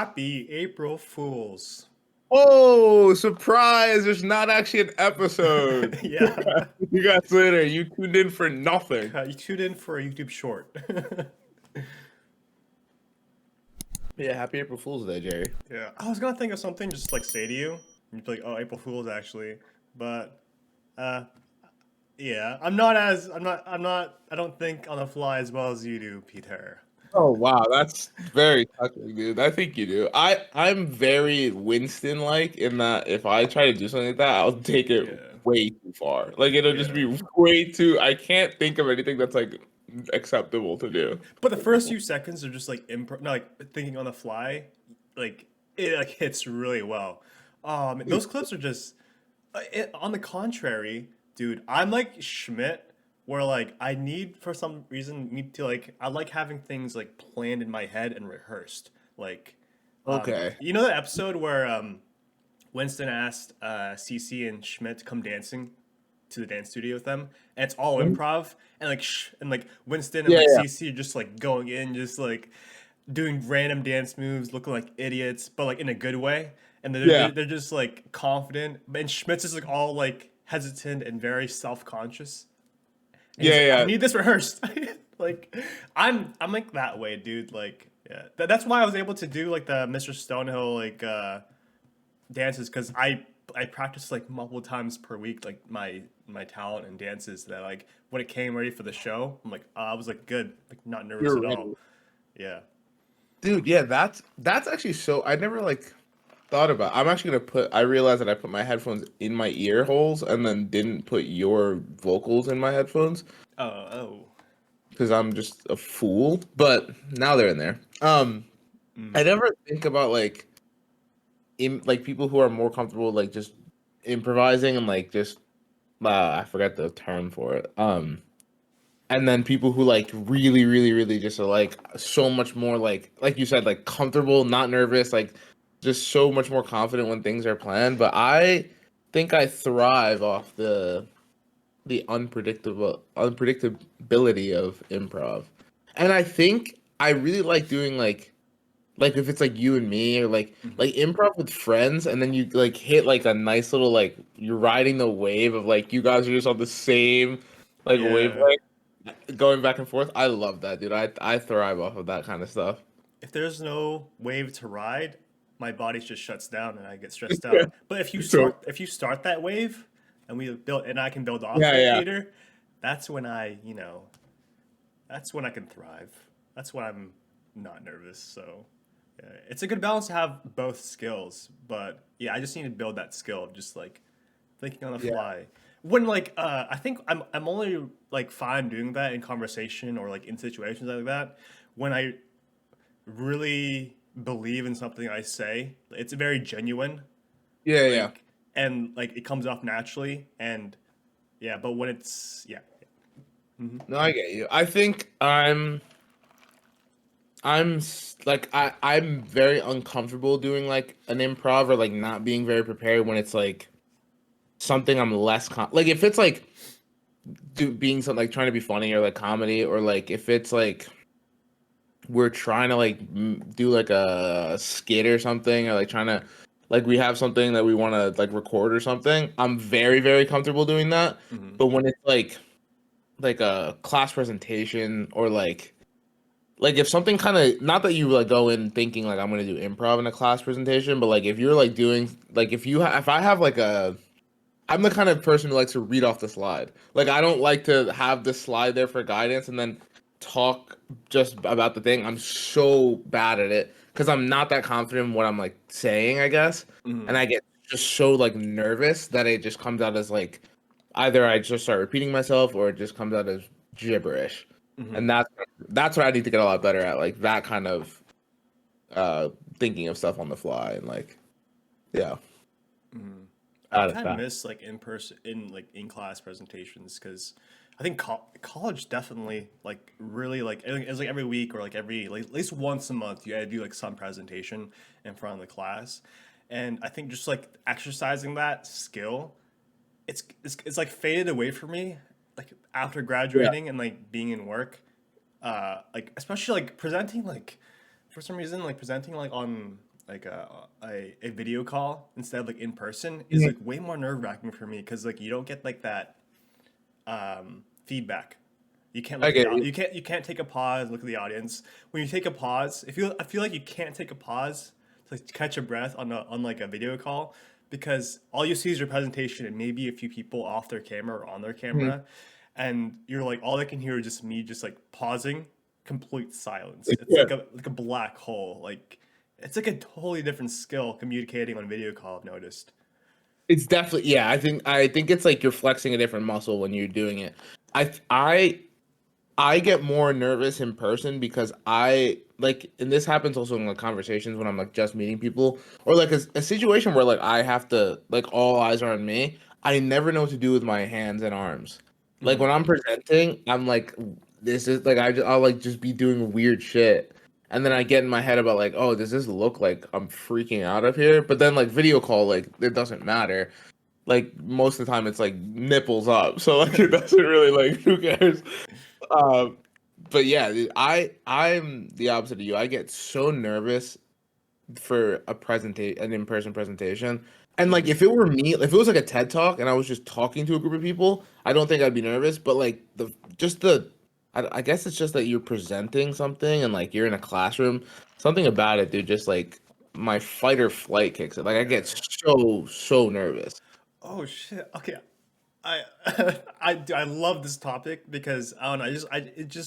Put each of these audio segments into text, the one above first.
Happy April Fools. Oh, surprise! There's not actually an episode. Yeah. You guys later. You tuned in for nothing. You tuned in for a YouTube short. Yeah, happy April Fool's Day, Jerry. Yeah. I was gonna think of something just like say to you. You'd be like, oh, April Fools actually. But uh yeah. I don't think on the fly as well as you do, Peter. Oh wow, that's very touching, dude. I think you do. I'm very Winston-like in that if I try to do something like that, I'll take it Yeah. way too far. Like it'll just Yeah. be way too. I can't think of anything that's like acceptable to do. But the first few seconds are just like no, like thinking on the fly, like it like hits really well. Those clips are just. On the contrary, dude, I'm like Schmidt, where like I need for some reason need to like I like having things like planned in my head and rehearsed. Like, Okay. you know the episode where Winston asked CC and Schmidt to come dancing to the dance studio with them, and it's all Mhm. improv, and like and like Winston and Yeah, like yeah, CC are just like going in, just like doing random dance moves, looking like idiots, but like in a good way. And yeah, they're just like confident, and Schmitz is like all like hesitant and very self conscious. And he's yeah, like, I yeah. need this rehearsed. Like I'm like that way, dude. Like yeah, that's why I was able to do like the Mr. Stonehill like dances because I practiced like multiple times per week like my talent and dances that like when it came ready for the show I'm like I was like good like not nervous You're at all. ready, Yeah. dude. Yeah, that's actually so. I never like thought about. I'm actually gonna put. I realized that I put my headphones in my ear holes and then didn't put your vocals in my headphones Oh. because I'm just a fool. But now they're in there. I Mm. never think about like people who are more comfortable like just improvising and like just I forgot the term for it. And then people who like really, really, really just are like so much more like you said, like comfortable, not nervous, like just so much more confident when things are planned. But I think I thrive off the unpredictability of improv. And I think I really like doing like if it's like you and me or Hmm. like improv with friends and then you like hit like a nice little like you're riding the wave of like you guys are just on the same like Yeah. wavelength going back and forth. I love that, dude. I thrive off of that kind of stuff. If there's no wave to ride, my body just shuts down and I get stressed Yeah. out. But So if you start that wave and we build and I can build off yeah, it, yeah. Peter, that's when that's when I can thrive. That's when I'm not nervous. So yeah, it's a good balance to have both skills. But yeah, I just need to build that skill of just like thinking on the Yeah. fly. When like I think I'm only like fine doing that in conversation or like in situations like that when I really believe in something I say. It's very genuine, Yeah, yeah. like and like it comes off naturally and yeah, but when it's yeah. Hmm. No, I get you. I think like I'm very uncomfortable doing like an improv or like not being very prepared when it's like something I'm like if it's like being something like trying to be funny or like comedy or like if it's like we're trying to like do like a skit or something or like trying to like we have something that we want to like record or something. I'm very very comfortable doing that. Hmm. But when it's like a class presentation or like if something kind of not that you like go in thinking like I'm gonna do improv in a class presentation, but like if you're like doing like if I have like a I'm the kind of person who likes to read off the slide. Like I don't like to have the slide there for guidance and then talk just about the thing. I'm so bad at it because I'm not that confident in what I'm like saying, I guess. And Hmm. I get just so like nervous that it just comes out as like either I just start repeating myself or it just comes out as gibberish. Hmm. And that's what I need to get a lot better at, like that kind of uh thinking of stuff on the fly and like yeah, Hmm. I out of kind of that. miss like in person in like in class presentations because I think college definitely like really like it's like every week or like every like at least once a month you gotta do like some presentation in front of the class, and I think just like exercising that skill it's like faded away from me like after Yeah. graduating and like being in work, like especially like presenting like for some reason like presenting like on a video call instead of like in person is Mhm. like way more nerve wracking for me because like you don't get like that feedback. You can't look I at the get you. you can't take a pause, look at the audience. When you take a pause, I feel like you can't take a pause to like catch a breath on like a video call because all you see is your presentation and maybe a few people off their camera or on their Mhm. camera, and you're like all I can hear is just me just like pausing, complete silence. It's Yeah. like a black hole. Like it's like a totally different skill communicating on video call. I've noticed. It's definitely, yeah. I think it's like you're flexing a different muscle when you're doing it. I I I get more nervous in person because I like, and this happens also in like conversations when I'm like just meeting people or like a situation where like I have to like all eyes are on me. I never know what to do with my hands and arms. Like when Hmm. I'm presenting, I'm like, this is like I'll like just be doing weird shit, and then I get in my head about like, oh, does this look like I'm freaking out of here? But then like video call, like it doesn't matter. Like most of the time, it's like nipples up, so like it doesn't really like who cares. Um, but yeah, dude, I'm the opposite of you. I get so nervous for an in-person presentation. And like Hmm. if it were me, if it was like a TED talk and I was just talking to a group of people, I don't think I'd be nervous. But like I guess it's just that you're presenting something and like you're in a classroom. Something about it, dude, just like my fight or flight kicks it. Like I get Yeah. so nervous. Oh shit. Okay. I I love this topic because I don't know.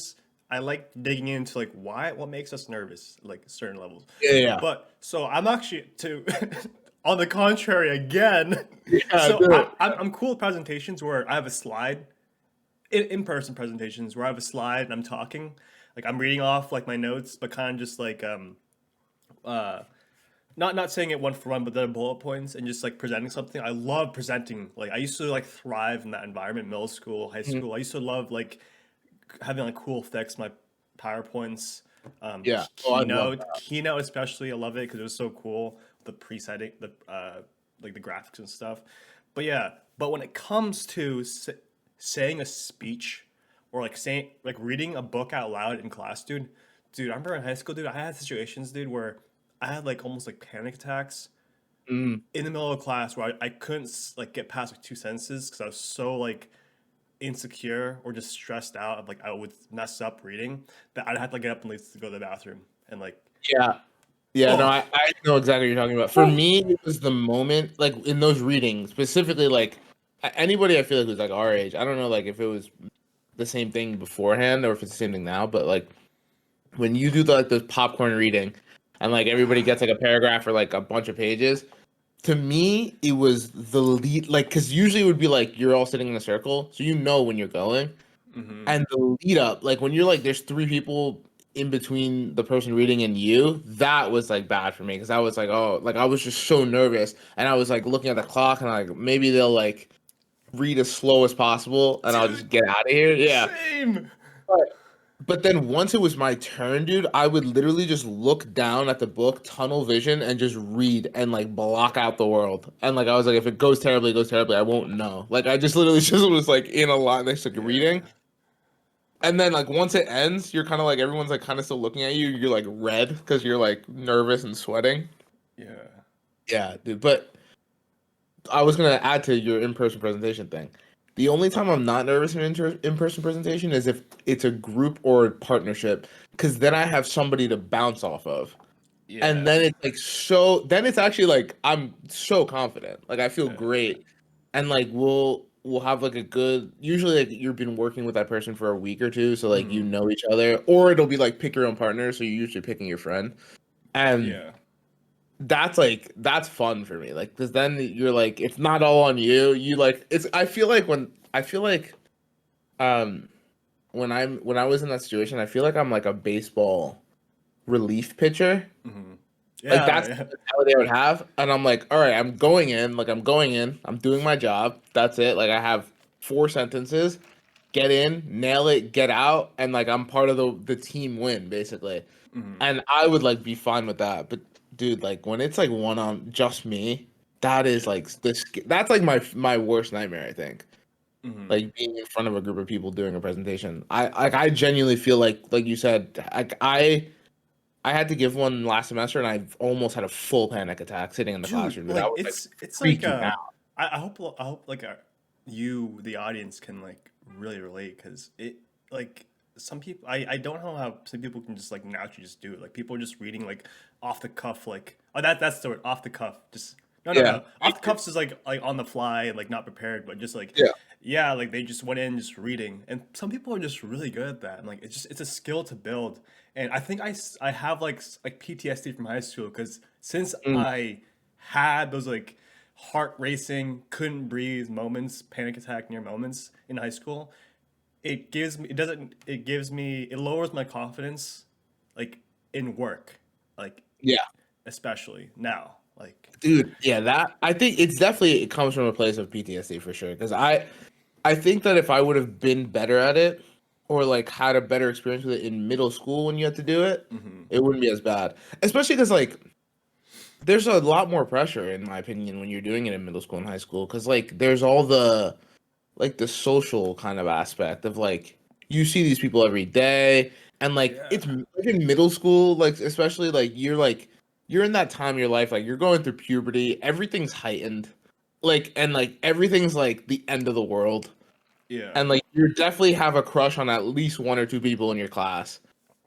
I like digging into like why what makes us nervous like certain levels. Yeah, yeah, But so I'm actually to on the contrary again. yeah. So Do it. I'm cool with presentations where I have a slide in person presentations where I have a slide and I'm talking like I'm reading off like my notes, but kind of just like uh not saying it one for one, but the bullet points and just like presenting something. I love presenting. Like I used to like thrive in that environment, middle school, high Mhm. school. I used to love like having like cool effects, my PowerPoints, Yeah. Oh, I love that. Keynote especially. I love it because it was so cool. The presetting, the like the graphics and stuff. But yeah, but when it comes to saying a speech or like saying like reading a book out loud in class, dude, I remember in high school, dude, I had situations, dude, where I had like almost like panic attacks Mm. in the middle of class where I couldn't like get past like two sentences because I was so like insecure or just stressed out of like I would mess up reading that I'd have to like, get up and leave to go to the bathroom and like Yeah. Yeah, no, oh, I know exactly what you're talking about. For whew. me, it was the moment, like in those readings, specifically, like anybody I feel like who's like our age, I don't know, like if it was the same thing beforehand or if it's the same thing now, but like when you do like those popcorn reading and like everybody gets like a paragraph or like a bunch of pages, to me, it was the lead, like, because usually it would be like you're all sitting in a circle, so you know when you're going. Hmm. And the lead up, like when you're like, there's three people in between the person reading and you, that was like bad for me because I was like, oh, like I was just so nervous, and I was like looking at the clock and like maybe they'll like read as slow as possible, and I'll Dude, just get out of here. Yeah, same. but but then once it was my turn, dude, I would literally just look down at the book, tunnel vision, and just read and like block out the world. And like I was like, if it goes terribly, it goes terribly. I won't know. Like I just literally just was like in a line next to reading. Yeah, And then like once it ends, you're kind of like everyone's like kind of still looking at you. You're like red because you're like nervous and sweating. yeah. Yeah, dude. But I was gonna add to your in-person presentation thing. The only time I'm not nervous in in-person presentation is if it's a group or a partnership, because then I have somebody to bounce off of, and Yeah. then it's like so. Then it's actually like I'm so confident. Like I feel great, and like we'll have like a good. Usually, like you've been working with that person for a week or two, so like you Hmm. know each other, or it'll be like pick your own partner. So you're usually picking your friend, and Yeah. that's like that's fun for me. Like because then you're like it's not all on you. You like it's. I feel like um when I was in that situation, I feel like I'm like a baseball relief pitcher. Hmm. Like Yeah, that's yeah. the mentality I would have, and I'm like, all right, I'm going in. Like I'm going in. I'm doing my job. That's it. Like I have four sentences. Get in, nail it, get out, and like I'm part of the team win basically. Hmm. And I would like be fine with that. But dude, like when it's like one on just me, that is Yeah. like this. That's like my worst nightmare. I think Hmm. like being in front of a group of people doing a presentation. I genuinely feel like you said, I had to give one last semester, and I almost had a full panic attack sitting in the Dude, classroom. Dude, I like was like it's like freaking out. I hope like you the audience can like really relate because it like some people I don't know how some people can just like naturally just do it. Like people are just reading like off the cuff, like oh that's the word, off the cuff, just Yeah, no, off the cuffs is like on the fly and like not prepared, but just like yeah, yeah, like they just went in just reading, and some people are just really good at that, and like it's a skill to build. And I think I have like like PTSD from high school because since mm, I had those like heart racing, couldn't breathe moments, panic attack near moments in high school, it gives me it lowers my confidence like in work, like yeah. especially now, like Dude, yeah, that I think it's definitely it comes from a place of PTSD for sure. Because I think that if I would have been better at it, or like had a better experience with it in middle school when you had to do it, mhm. it wouldn't be as bad. Especially because like there's a lot more pressure, in my opinion, when you're doing it in middle school and high school. Because like there's all the like the social kind of aspect of like you see these people every day, and like it's Yeah, like in middle school, like especially like you're in that time of your life, like you're going through puberty, everything's heightened, like and like everything's like the end of the world, yeah, and like you definitely have a crush on at least one or two people in your class,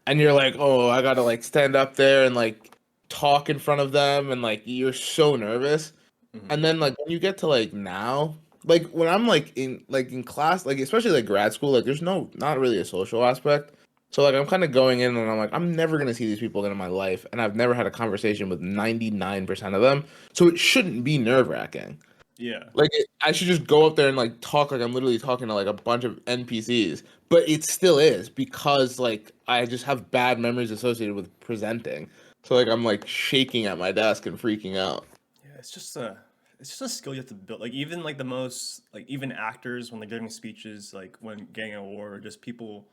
and you're like, oh, I gotta like stand up there and like talk in front of them, and like you're so nervous. And mhm. then like when you get to like now, like when I'm like in class, like especially like grad school, like there's not really a social aspect. So like I'm kind of going in and I'm like I'm never gonna see these people again in my life, and I've never had a conversation with 99% of them. So it shouldn't be nerve-wracking. Yeah, Like I should just go up there and like talk like I'm literally talking to like a bunch of NPCs. But it still is because like I just have bad memories associated with presenting. So like I'm like shaking at my desk and freaking out. yeah. It's just a skill you have to build. Like even like the most like even actors when they're giving speeches, like when getting an award, or just people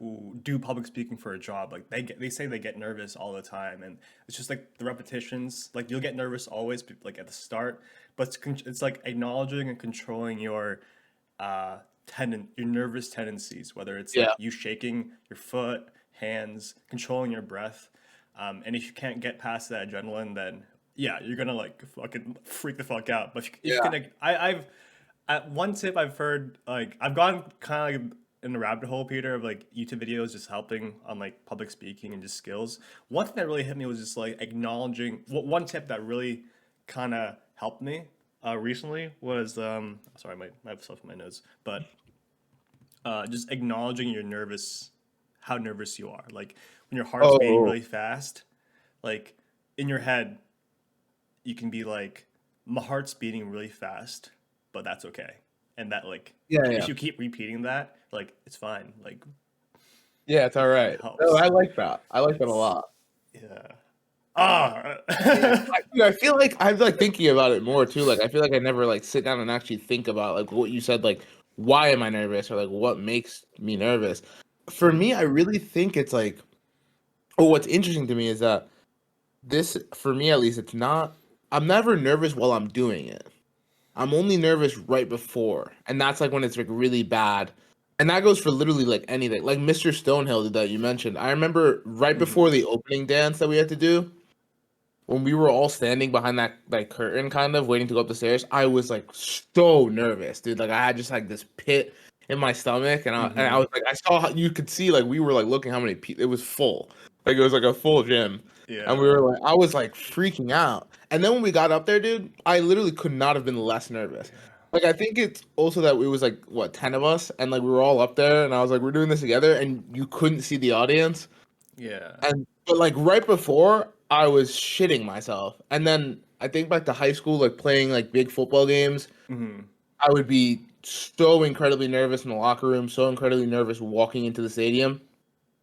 who do public speaking for a job, like they say they get nervous all the time, and it's just like the repetitions. Like you'll get nervous always, like at the start, but it's like acknowledging and controlling your nervous tendencies, whether it's like Yeah. you shaking your foot, hands, controlling your breath. And if you can't get past that adrenaline, then yeah, you're gonna like fucking freak the fuck out. But if you Yeah. can, like, I've at one tip I've heard, like I've gone kind of like in the rabbit hole, Peter, of like YouTube videos just helping on like public speaking and just skills. One thing that really hit me was just like acknowledging. One tip that really kind of helped me recently was sorry, I have stuff in my nose, but just acknowledging how nervous you are. Like when your heart's beating Oh, really fast, like in your head, you can be like, my heart's beating really fast, but that's okay. And that like, yeah, if yeah. you keep repeating that, like it's fine. Like Yeah, it's all it right. No, helps. I like that. I like that a It's lot. yeah. Ah. Yeah. I feel like I'm like thinking about it more too. Like I feel like I never like sit down and actually think about like what you said, like why am I nervous or like what makes me nervous. For me, I really think it's like oh, what's interesting to me is that this for me at least, it's not I'm never nervous while I'm doing it. I'm only nervous right before, and that's like when it's like really bad. And that goes for literally like anything. Like Mr. Stonehill did that you mentioned. I remember right before Mhm. the opening dance that we had to do, when we were all standing behind that like curtain kind of waiting to go up the stairs, I was like so nervous, dude. Like I had just like this pit in my stomach, and I Mhm. was like I saw how you could see like we were like looking how many people, it was full. Like it was like a full gym. And Yeah. we were like I was like freaking out. And then when we got up there, dude, I literally could not have been less nervous. Yeah. Like I think it's also that it was like what 10 of us, and like we were all up there, and I was like we're doing this together, and you couldn't see the audience. Yeah. And but like right before, I was shitting myself. And then I think back to high school, like playing like big football games, Mhm. I would be so incredibly nervous in the locker room, so incredibly nervous walking into the stadium.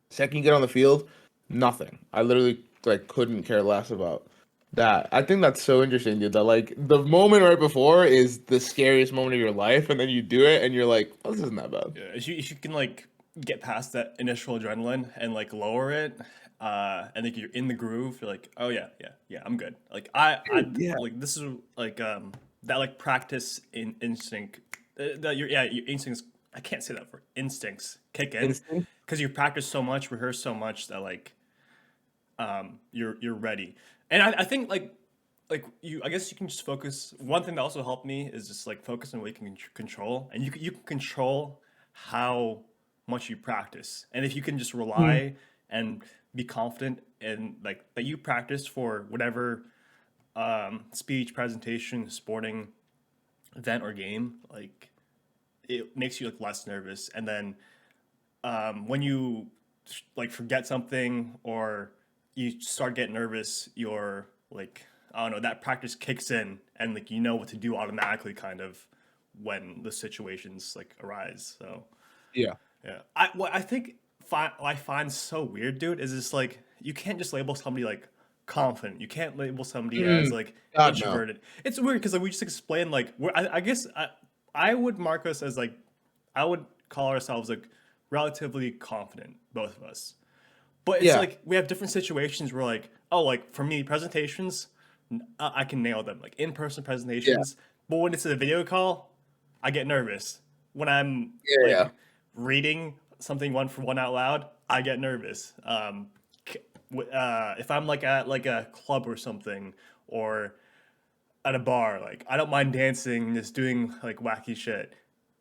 Second you get on the field, nothing. I literally like couldn't care less about that. I think that's so interesting, dude. That like the moment right before is the scariest moment of your life, and then you do it, and you're like, "Oh, this isn't that bad." Yeah, if you can like get past that initial adrenaline and like lower it, and like you're in the groove, you're like, oh yeah, yeah, I'm good. Like I Dude, yeah, like this is like that like practice in instinct that your instincts. I can't say that for instincts kick in instinct. because you practice so much, rehearse so much that like you're ready. And I think like you, I guess you can just focus. One thing that also helped me is just like focus on what you can control, and you can control how much you practice. And if you can just Mm. rely and be confident and like that you practice for whatever speech, presentation, sporting event or game, like it makes you like less nervous. And then when you like forget something or you start getting nervous, you're like, I don't know, that practice kicks in and like you know what to do automatically kind of when the situations like arise. So Yeah. yeah, what I think what I find so weird, dude, is just like you can't just label somebody like confident. You can't label somebody as Mm. like God no. introverted. It's weird because like we just explained like I guess I would mark us as like I would call ourselves like relatively confident, both of us. But it's Yeah. like we have different situations where like oh like for me presentations I can nail them like in person Yeah. presentations. But when it's a video call, I get nervous. When I'm Yeah. Yeah. like reading something one for one out loud, I get nervous. If I'm like at like a club or something, or at a bar, like I don't mind dancing, and just doing like wacky shit.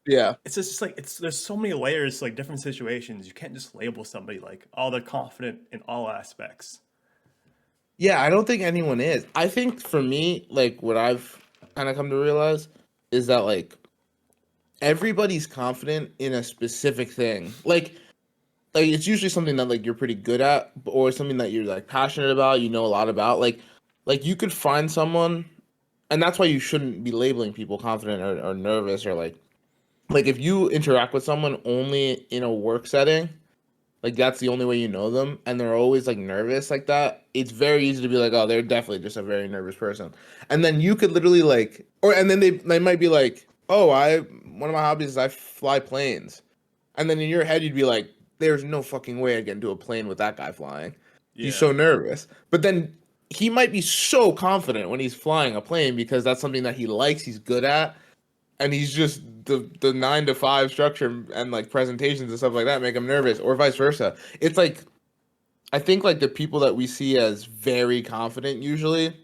Yeah. It's just like it's there's so many layers, to, like different situations. You can't just label somebody like oh they're confident in all aspects. Yeah, I don't think anyone is. I think for me, like what I've kind of come to realize is that like everybody's confident in a specific thing. Like it's usually something that like you're pretty good at or something that you're like passionate about, you know a lot about. Like you could find someone, and that's why you shouldn't be labeling people confident or nervous or like if you interact with someone only in a work setting, like that's the only way you know them, and they're always like nervous like that, it's very easy to be like, oh, they're definitely just a very nervous person. And then you could literally like and then they might be like, oh, I one of my hobbies is I fly planes. And then in your head you'd be like, there's no fucking way I'd get into a plane with that guy flying. He's Yeah. so nervous. But then he might be so confident when he's flying a plane because that's something that he likes, he's good at, and he's just the 9 to 5 structure and like presentations and stuff like that make him nervous, or vice versa. It's like I think like the people that we see as very confident usually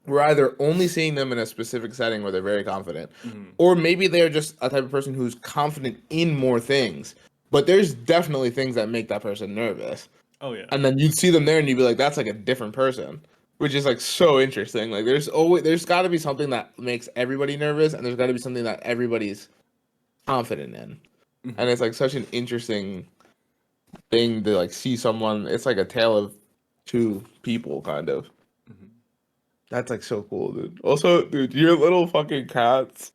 we're either only seeing them in a specific setting where they're very confident, Hmm. or maybe they're just a type of person who's confident in more things. But there's definitely things that make that person nervous. Oh yeah. And then you'd see them there and you'd be like, that's like a different person, which is like so interesting. Like there's got to be something that makes everybody nervous, and there's got to be something that everybody's confident in. And Hmm. it's like such an interesting thing to like see someone. It's like a tale of two people, kind of. Hmm. That's like so cool, dude. Also, dude, your little fucking cats.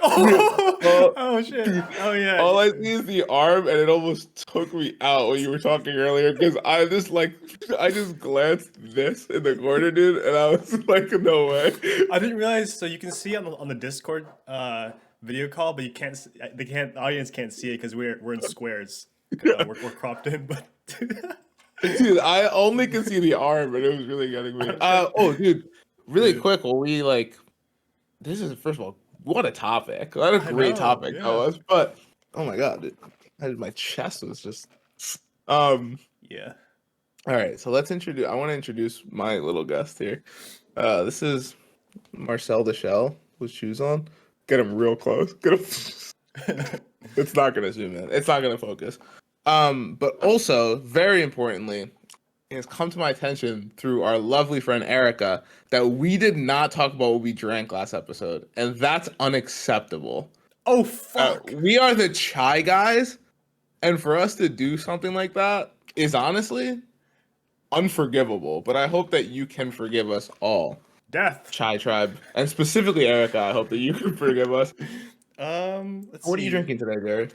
Oh, Oh, oh shit. dude, Oh yeah. all I see is the arm, and it almost took me out when you were talking earlier because I just glanced this in the corner, dude, and I was like, no way. I didn't realize. So you can see on the Discord video call, but you can't. They can't. The audience can't see it because we're in squares. We're cropped in, but Dude, I only could see the arm, and it was really getting me. I'm trying. Oh, dude, really Yeah, quick, will we like? This is first of all, what a topic! What a I great know. topic that Yeah. was. But oh my god, dude, my chest was just. Um. Yeah. All right, so let's introduce. I want to introduce my little guest here. This is Marcel the Shell with shoes on. Get him real close. Get him. It's not gonna zoom in. It's not gonna focus. But also, very importantly, it has come to my attention through our lovely friend Erica that we did not talk about what we drank last episode, and that's unacceptable. Oh fuck. We are the chai guys, and for us to do something like that is honestly unforgivable. But I hope that you can forgive us all, Death. Chai Tribe, and specifically Erica. I hope that you can forgive us. Let's What are you see. drinking today, Jerry?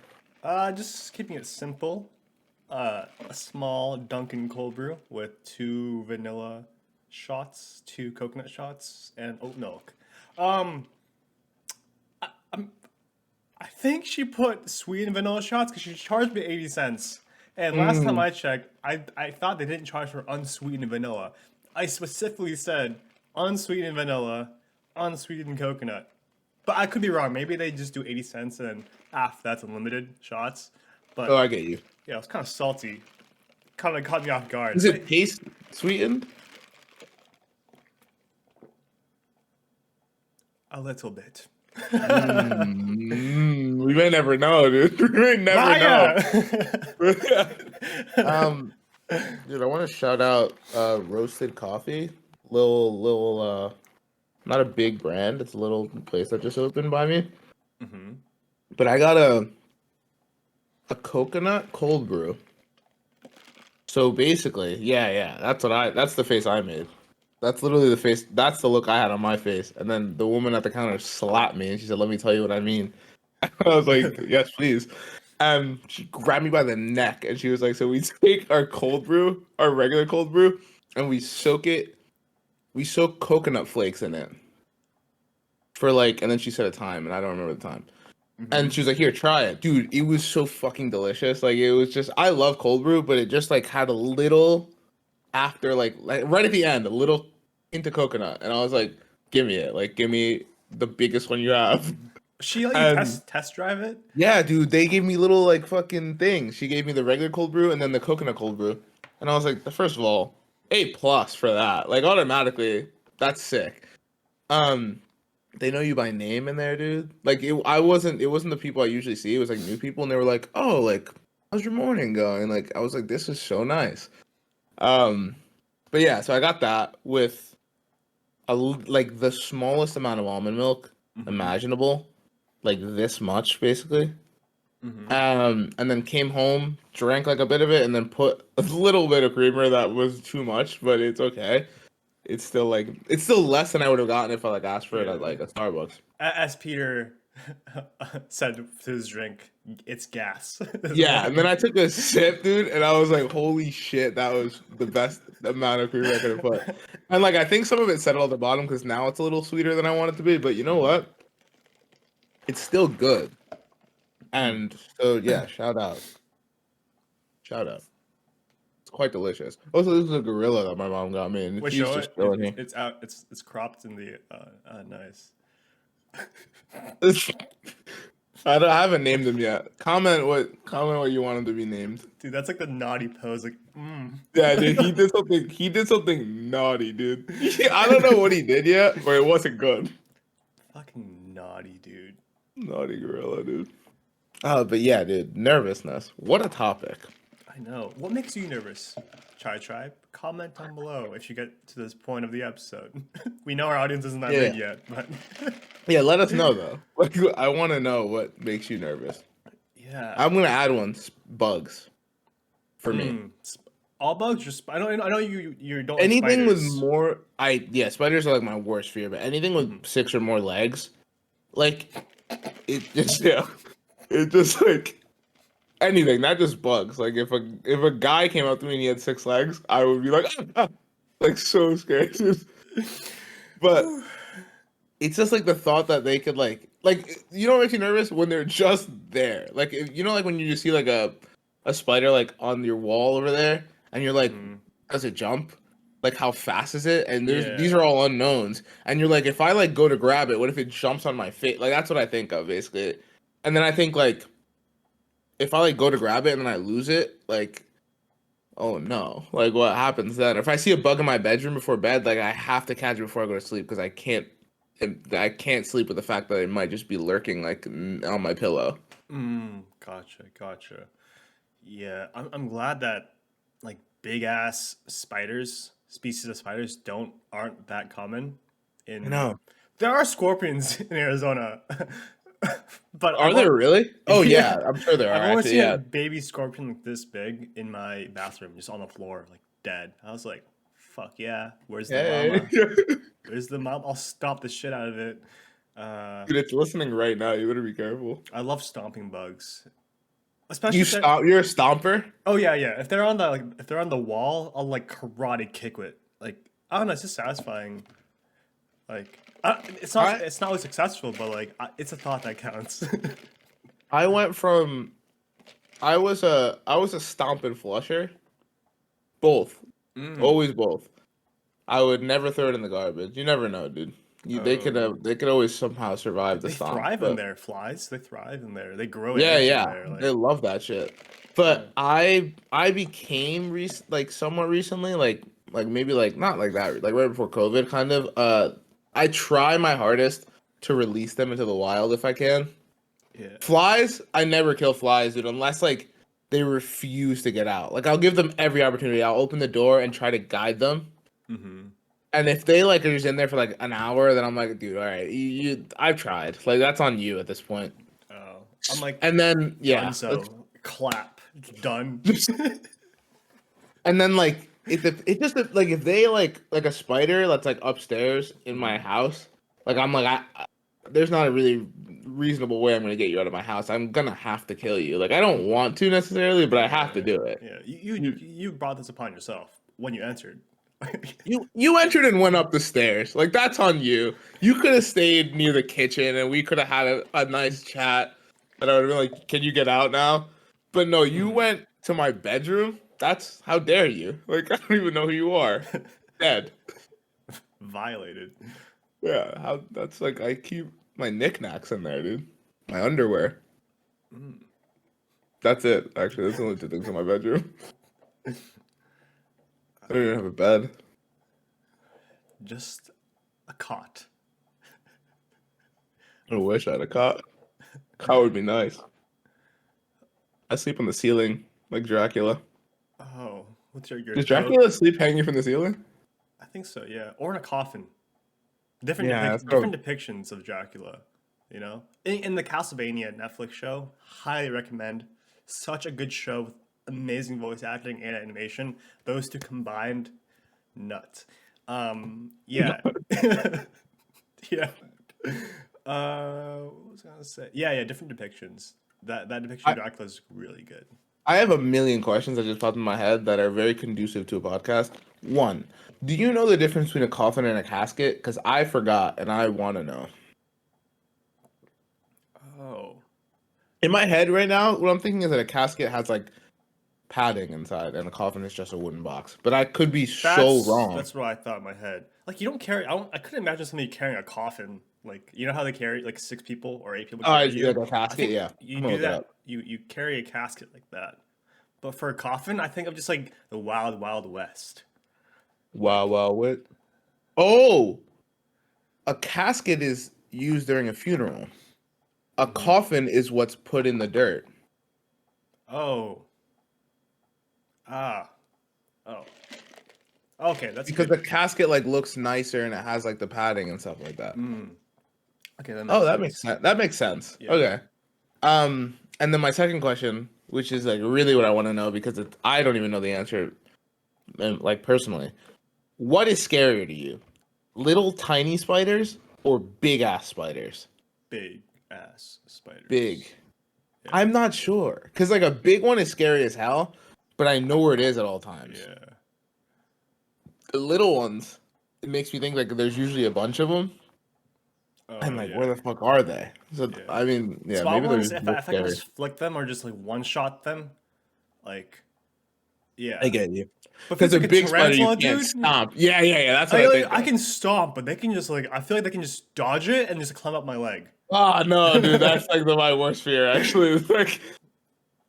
Just keeping it simple. A small Dunkin' cold brew with 2 vanilla shots, 2 coconut shots, and oat milk. Um, I think she put sweet and vanilla shots because she charged me 80 cents. And last time Mm, I checked, I thought they didn't charge for unsweetened vanilla. I specifically said unsweetened vanilla, unsweetened coconut. But I could be wrong. Maybe they just do 80 cents and half that's unlimited shots. oh, But I get you. yeah, it was kind of salty. Kind of caught me off guard. Does But it taste? sweetened? A little bit. We may never know, dude. We may never know. Maya! um, Dude, I want to shout out Roasted Coffee. Little not a big brand. It's a little place that just opened by me. Mm-hmm. But I got a coconut cold brew. So basically, yeah, that's the face I made. That's literally the face. That's the look I had on my face. And then the woman at the counter slapped me and she said, "Let me tell you what I mean." I was like, "Yes, please." She grabbed me by the neck and she was like, "So we take our cold brew, our regular cold brew, and we soak it. We soak coconut flakes in it for like." And then she said a time, and I don't remember the time. And Mm-hmm. she was like, "Here, try it, dude. It was so fucking delicious. Like, it was just. I love cold brew, but it just like had a little after, like right at the end, a little into coconut, and I was like, give me it. Like, give me the biggest one you have." She let you And test drive it? yeah, dude, they gave me little like fucking things. She gave me the regular cold brew and then the coconut cold brew, and I was like, first of all, A+ for that. Like, automatically, that's sick. Um, they know you by name in there, dude. Like, it wasn't the people I usually see. It was like new people, and they were like, "Oh, like, how's your morning going?" Like, I was like, "This is so nice." Um, but yeah, so I got that with like the smallest amount of almond milk Mm-hmm. imaginable, like this much basically. Mm-hmm. And then came home, drank like a bit of it, and then put a little bit of creamer that was too much, but it's okay. It's still less than I would have gotten if I like asked for it Yeah. at like a Starbucks. As Peter said to his drink, it's gas. This Yeah, and then wine. I took a sip, dude, and I was like, "Holy shit, that was the best amount of creamer I could have put." And like, I think some of it settled at the bottom because now it's a little sweeter than I want it to be. But you know Mhm. what? It's still good. Mm. And so yeah, shout out. It's quite delicious. Also, this is a gorilla that my mom got me, and Wait, he's show it. just chilling here. It's out. It's cropped in the. Nice. I haven't named him yet. Comment what you want him to be named. Dude, that's like the naughty pose. Like, mm. Yeah, dude, he did something. He did something naughty, dude. I don't know what he did yet, but it wasn't good. Fucking naughty, dude. Naughty gorilla, dude. But yeah, dude, nervousness. What a topic. I know. What makes you nervous? Chai Tribe? Comment down below if you get to this point of the episode. We know our audience isn't that Yeah, big yet, but yeah. Let us know though. Like, I want to know what makes you nervous. yeah. I'm gonna add one. Bugs for me. All bugs. Just I know you don't like Anything with spiders. more, yeah, spiders are like my worst fear. But anything with 6 or more legs, like it just yeah, it just like anything, not just bugs. Like if a guy came up to me and he had 6 legs, I would be like, like so scared. But it's just like the thought that they could like you know what makes you nervous when they're just there. Like you know, like when you just see like a spider like on your wall over there, and you're like, Mm, does it jump? Like how fast is it? And these yeah. are all unknowns. And you're like, if I like go to grab it, what if it jumps on my face? Like that's what I think of basically. And then I think like if I like go to grab it and then I lose it, like oh no, like what happens then? If I see a bug in my bedroom before bed, like I have to catch it before I go to sleep because I can't sleep with the fact that it might just be lurking like on my pillow. Gotcha. Yeah, I'm glad that like big ass spiders, species of spiders, don't aren't that common. I In know. there are scorpions in Arizona, but Are there really? Oh yeah, yeah, I'm sure there I've are only actually. seen a Yeah. baby scorpion like this big in my bathroom, just on the floor, like dead. I was like, "Fuck yeah, where's the Hey. mama? Where's the mom? I'll stomp the shit out of it." Uh, Dude, it's listening right now. You better be careful. I love stomping bugs, especially if they're. You're a stomper? Oh yeah. If they're on the if they're on the wall, I'll like karate kick it. Like I don't know, it's just satisfying. Like I it's not always successful, but like it's a thought that counts. I went from I was a stomp and flusher. Both. Mm. Always both. I would never throw it in the garbage. You never know, dude. Oh, They could always somehow survive the they stomp. thrive in But there. Flies, they thrive in there. They grow yeah, eggs in yeah. there. They Like love that shit. yeah. But I became like somewhat recently like like maybe like not like that, like right before COVID, kind of. I try my hardest to release them into the wild if I can. Yeah. Flies, I never kill flies, dude, unless like they refuse to get out. Like I'll give them every opportunity. I'll open the door and try to guide them. Mm-hmm. And if they like are just in there for like an hour, then I'm like, dude, all right, I've tried. Like that's on you at this point. Oh, I'm like And then yeah, Dunzo, clap, done. and then like if it just like if they like a spider that's like upstairs in my house, like I'm like there's not a really reasonable way I'm gonna get you out of my house. I'm gonna have to kill you. Like I don't want to necessarily, but I have to do it. Yeah, you brought this upon yourself when you answered. You entered and went up the stairs. Like that's on you. You could have stayed near the kitchen and we could have had a nice chat. And I would have been like, "Can you get out now?" But no, you went to my bedroom. That's how dare you? Like I don't even know who you are. Dead. Violated. Yeah, how that's like I keep my knickknacks in there, dude. My underwear. That's it. Actually, that's the only two things in my bedroom. I don't even have a bed. Just a cot. I wish I had a cot. Cot would be nice. I sleep on the ceiling like Dracula. Oh, what's your Does Dracula sleep hanging from the ceiling? I think so, yeah. Or in a coffin. Different Yeah, different depictions of Dracula, you know? In the Castlevania Netflix show, highly recommend. Such a good show with amazing voice acting and animation. Those two combined, nuts. Yeah. Yeah. What was I gonna say? Yeah, different depictions. That depiction of Dracula is really good. I have a million questions that just popped in my head that are very conducive to a podcast. One, do you know the difference between a coffin and a casket? Because I forgot and I want to know. Oh. In my head right now, what I'm thinking is that a casket has like padding inside and a coffin is just a wooden box. But I could be so wrong. That's what I thought in my head. Like you don't carry. I couldn't imagine somebody carrying a coffin. Like you know how they carry like 6 people or 8 people. Oh, Carry it's you? like a casket, yeah. You I'm gonna do look it that. up. You carry a casket like that. But for a coffin, I think of just like the wild, wild west. Wow, wow, what? Oh, a casket is used during a funeral. A coffin is what's put in the dirt. Oh. Ah. Oh. Okay, that's Because good. the casket like looks nicer and it has like the padding and stuff like that. Okay, that Oh, that makes sense. That makes sense. Yeah. Okay. And then my second question, which is like really what I want to know because I don't even know the answer, like personally. What is scarier to you, little tiny spiders or big ass spiders? Big ass spiders. Big. Yeah. I'm not sure because like a big one is scary as hell, but I know where it is at all times. Yeah. The little ones, it makes me think like there's usually a bunch of them. Oh, And like, yeah. where the fuck are they? So Yeah. I mean, yeah, Small maybe ones, they're if I can scary. just flick them or just like one shot them, like, yeah. I get you. But if Because it's a like big spider, you tarantula, can't dude, stomp. Yeah. That's what I think. I can stomp, but they can just like I feel like they can just dodge it and just climb up my leg. Oh no, dude, that's like my worst fear. Actually, it's like,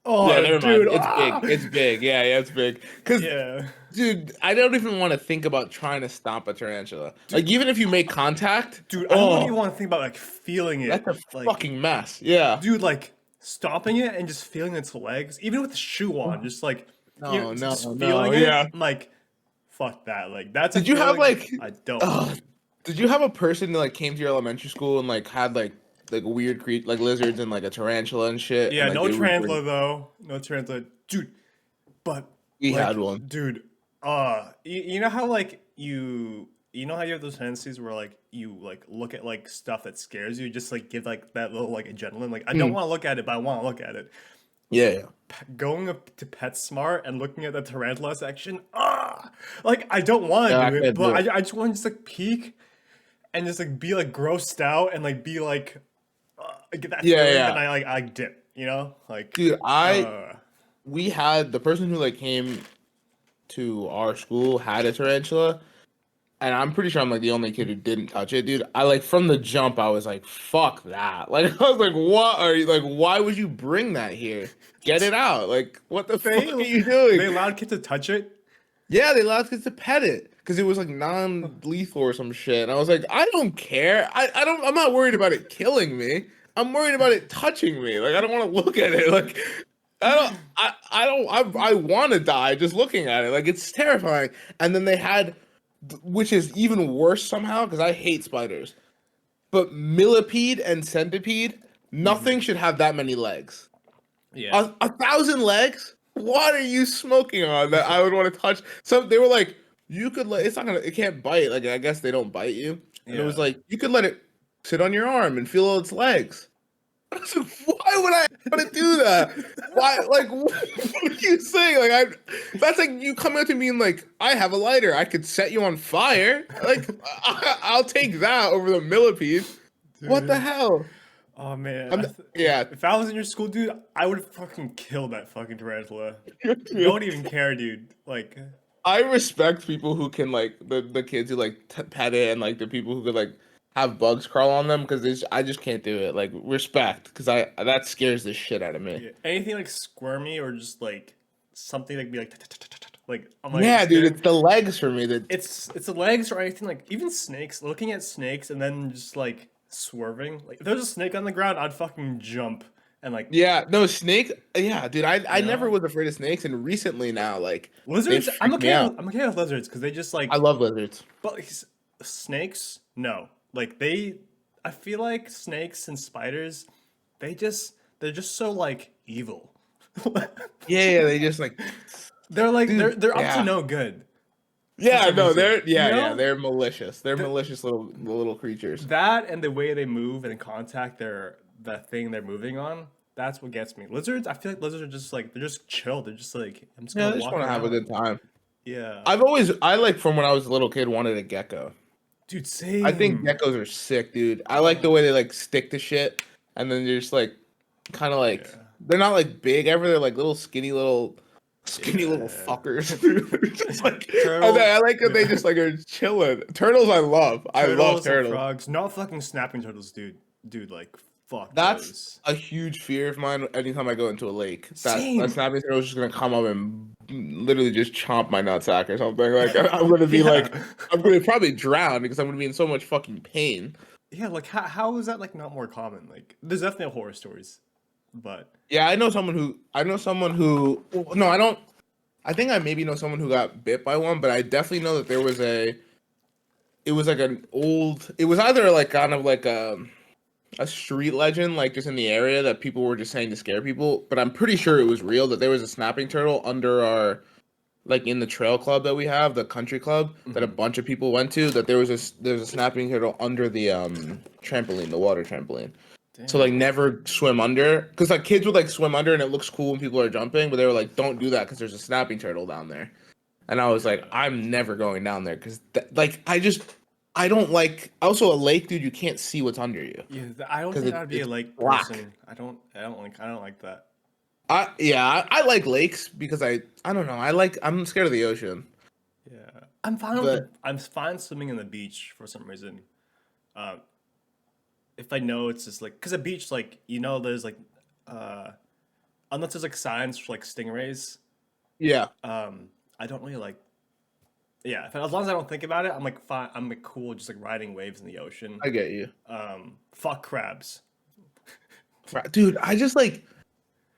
Oh, yeah, never dude, mind. It's big. It's big. Yeah, it's big. Because, Yeah, dude, I don't even want to think about trying to stomp a tarantula. Like, even if you make contact, dude, I don't even want to think about like feeling it. that's a like, fucking mess. Yeah. dude, like stomping it and just feeling its legs, even with the shoe on, just like just feeling it. yeah. I'm like, fuck that. Like that's. Did you have like? I don't. Did you have a person that like came to your elementary school and like had like weird like lizards and like a tarantula and shit? Yeah, and, like, no they would tarantula though. No tarantula, dude. But We like, had one. dude. You know how like you know how you have those tendencies where like you like look at like stuff that scares you, just like give like that little like adrenaline. Like I don't want to look at it, but I want to look at it. Yeah. Going up to PetSmart and looking at the tarantula section, like I don't want to Yeah, do I it, can't but do it. I just want to just like peek and just like be like grossed out and like be like get that Yeah, feeling, yeah. and I dip, you know, like Dude, we had the person who like came to our school had a tarantula, and I'm pretty sure I'm like the only kid who didn't touch it, dude. I like from the jump, I was like, fuck that. Like I was like, what are you like? Why would you bring that here? Get it out. Like, what the fuck are you doing? They allowed kids to touch it. Yeah, they allowed kids to pet it because it was like non-lethal or some shit. And I was like, I don't care. I'm not worried about it killing me. I'm worried about it touching me. Like I don't want to look at it. Like I want to die just looking at it. Like it's terrifying. And then they had, which is even worse somehow because I hate spiders. But millipede and centipede, nothing should have that many legs. Yeah. A thousand legs? What are you smoking on that I would want to touch? So they were like, you could let it's not gonna it can't bite. Like I guess they don't bite you. And it was Yeah. like you could let it sit on your arm and feel its legs. I was like, why would I want to do that? Why like what are you saying? Like that's like you coming up to me and like, I have a lighter, I could set you on fire. Like I'll take that over the millipede. What the Dude. hell? Oh man. Yeah. If I was in your school, dude, I would fucking kill that fucking tarantula. Don't even care, dude. Like, I respect people who can like the kids who like pet it and like the people who could like have bugs crawl on them because I just can't do it. Like respect because I that scares the shit out of me. yeah, anything like squirmy or just like something that could be like I'm like Yeah, dude, scared. it's the legs for me that. It's the legs or anything like even snakes. Looking at snakes and then just like swerving. Like if there's a snake on the ground, I'd fucking jump and like Yeah, no snake. Yeah, dude, I you never know was afraid of snakes, and recently now like they lizards. freak me out. I'm okay with lizards because they just I like love lizards. but like, snakes no like they. I feel like snakes and spiders, they're just so like evil. Yeah, they just like They're like dude. they're up to Yeah, no good for yeah, some no, reason. they're You yeah, know? they're malicious. They're The, malicious little creatures. that and the way they move and contact their the thing they're moving on, that's what gets me. Lizards, I feel like lizards are just like they're just chill. They're just like I'm just Yeah, I gonna just walk want to have a good around. time. Yeah. I like from when I was a little kid wanted a gecko. Dude, I think same. geckos are sick, dude. I like the Oh, way they like stick to shit and then they're just like kind of like yeah. they're not like big ever. They're like skinny little Yeah. fuckers. They're just like Turtle. I like that they just like are chilling. Turtles I love. I love Turtles and turtles. frogs. Not fucking snapping turtles, dude. Dude, like fuck That's those. a huge fear of mine anytime I go into a lake. That a Same. snapping turtle is just gonna come up and literally just chomp my nutsack or something. Like I'm gonna be Yeah. like I'm gonna probably drown because I'm gonna be in so much fucking pain. Yeah, like how is that like not more common? Like there's definitely horror stories, but Yeah, I know someone who no, I don't I think I maybe know someone who got bit by one, but I definitely know that there was it was like an old it was either like kind of like a street legend like just in the area that people were just saying to scare people, but I'm pretty sure it was real that there was a snapping turtle under our like in the trail club that we have, the country club that a mhm. bunch of people went to, that there was a snapping turtle under the trampoline, the water trampoline. So like Damn. never swim under, because like kids would like swim under and it looks cool when people are jumping, but they were like, don't do that because there's a snapping turtle down there. And I was like, Yeah. I'm never going down there because like I don't like. Also, a lake, dude, you can't see what's under you Yeah, I don't because think I'd be a it's lake black. person. I don't like that. I like lakes because I don't know. I'm scared of the ocean, Yeah. I'm fine with but I'm fine swimming in the beach for some reason. Uh, if I know it's just like, cause a beach, like, there's like, uh, unless there's like signs for like stingrays, yeah, I don't really like, yeah, as long as I don't think about it, I'm like fine. I'm like cool, just like riding waves in the ocean. I get you, Fuck crabs. right, dude. I just like.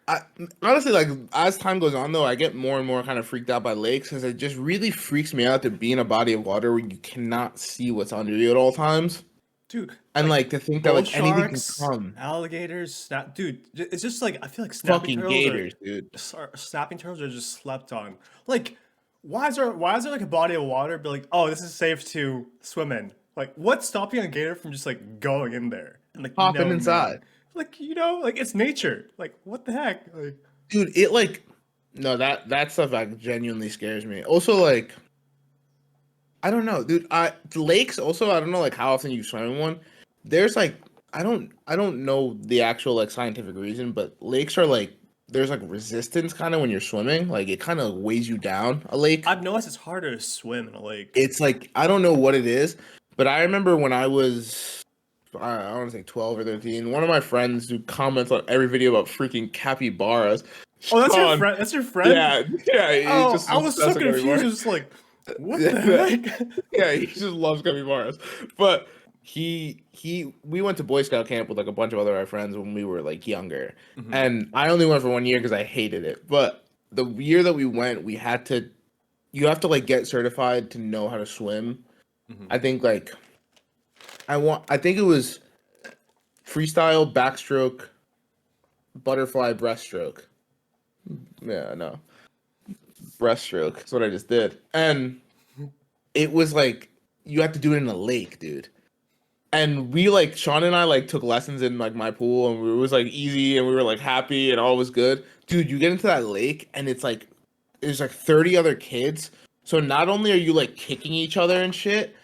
I honestly like as time goes on though, I get more and more kind of freaked out by lakes because it just really freaks me out to be in a body of water where you cannot see what's under you at all times, Dude, and like like to think that bull like anything can sharks, come. alligators, dude, it's just like I feel like Fucking gators, dude. snapping turtles are just slept on. Like, why is there like a body of water? Be like, oh, this is safe to swim in. Like, what's stopping a gator from just like going in there and like Popping knowing? inside. Like like it's nature. Like what the heck? Like Dude, it like no that stuff like genuinely scares me. Also, like I don't know, dude. Lakes also I don't know like how often you swim in one. There's like I don't know the actual like scientific reason, but lakes are like there's like resistance kind of when you're swimming. Like it kind of weighs you down. A lake. I've noticed it's harder to swim in a lake. It's like I don't know what it is, but I remember when I was I want to say 12 or 13. One of my friends who comments on every video about freaking capybaras. Oh, that's your Sean, friend. That's your friend. yeah, yeah, he's Oh, just I was so obsessed with confused. capybaras. Just like, what the Yeah, heck? yeah, he just loves capybaras. But we went to Boy Scout camp with like a bunch of other our friends when we were like younger, Hmm. and I only went for 1 year because I hated it. But the year that we went, we had to. You have to like get certified to know how to swim. Hmm. I think like I think it was freestyle, backstroke, butterfly, breaststroke. Yeah, no, breaststroke. That's what I just did, and it was like you have to do it in a lake, dude. And we like Sean and I like took lessons in like my pool, and it was like easy, and we were like happy, and all was good. Dude, you get into that lake, and it's like there's like 30 other kids. So not only are you like kicking each other and shit,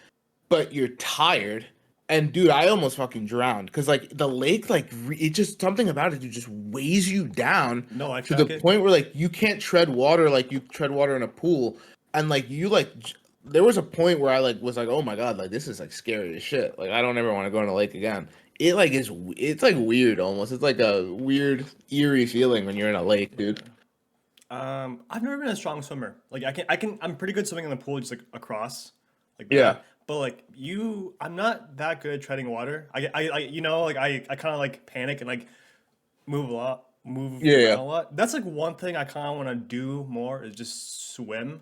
but you're tired. And dude, I almost fucking drowned because like the lake, like it just something about it, dude, just weighs you down No life to the jacket. point where like you can't tread water like you tread water in a pool, and like you like there was a point where I like was like, oh my god, like this is like scary as shit. Like I don't ever want to go in a lake again. It like is it's like weird almost. It's like a weird eerie feeling when you're in a lake, dude. Yeah. I've never been a strong swimmer. Like I'm pretty good swimming in the pool, just like across, like Yeah, that. But like you, I'm not that good at treading water. Like I kind of like panic and like move yeah, around yeah. a lot. That's like one thing I kind of want to do more is just swim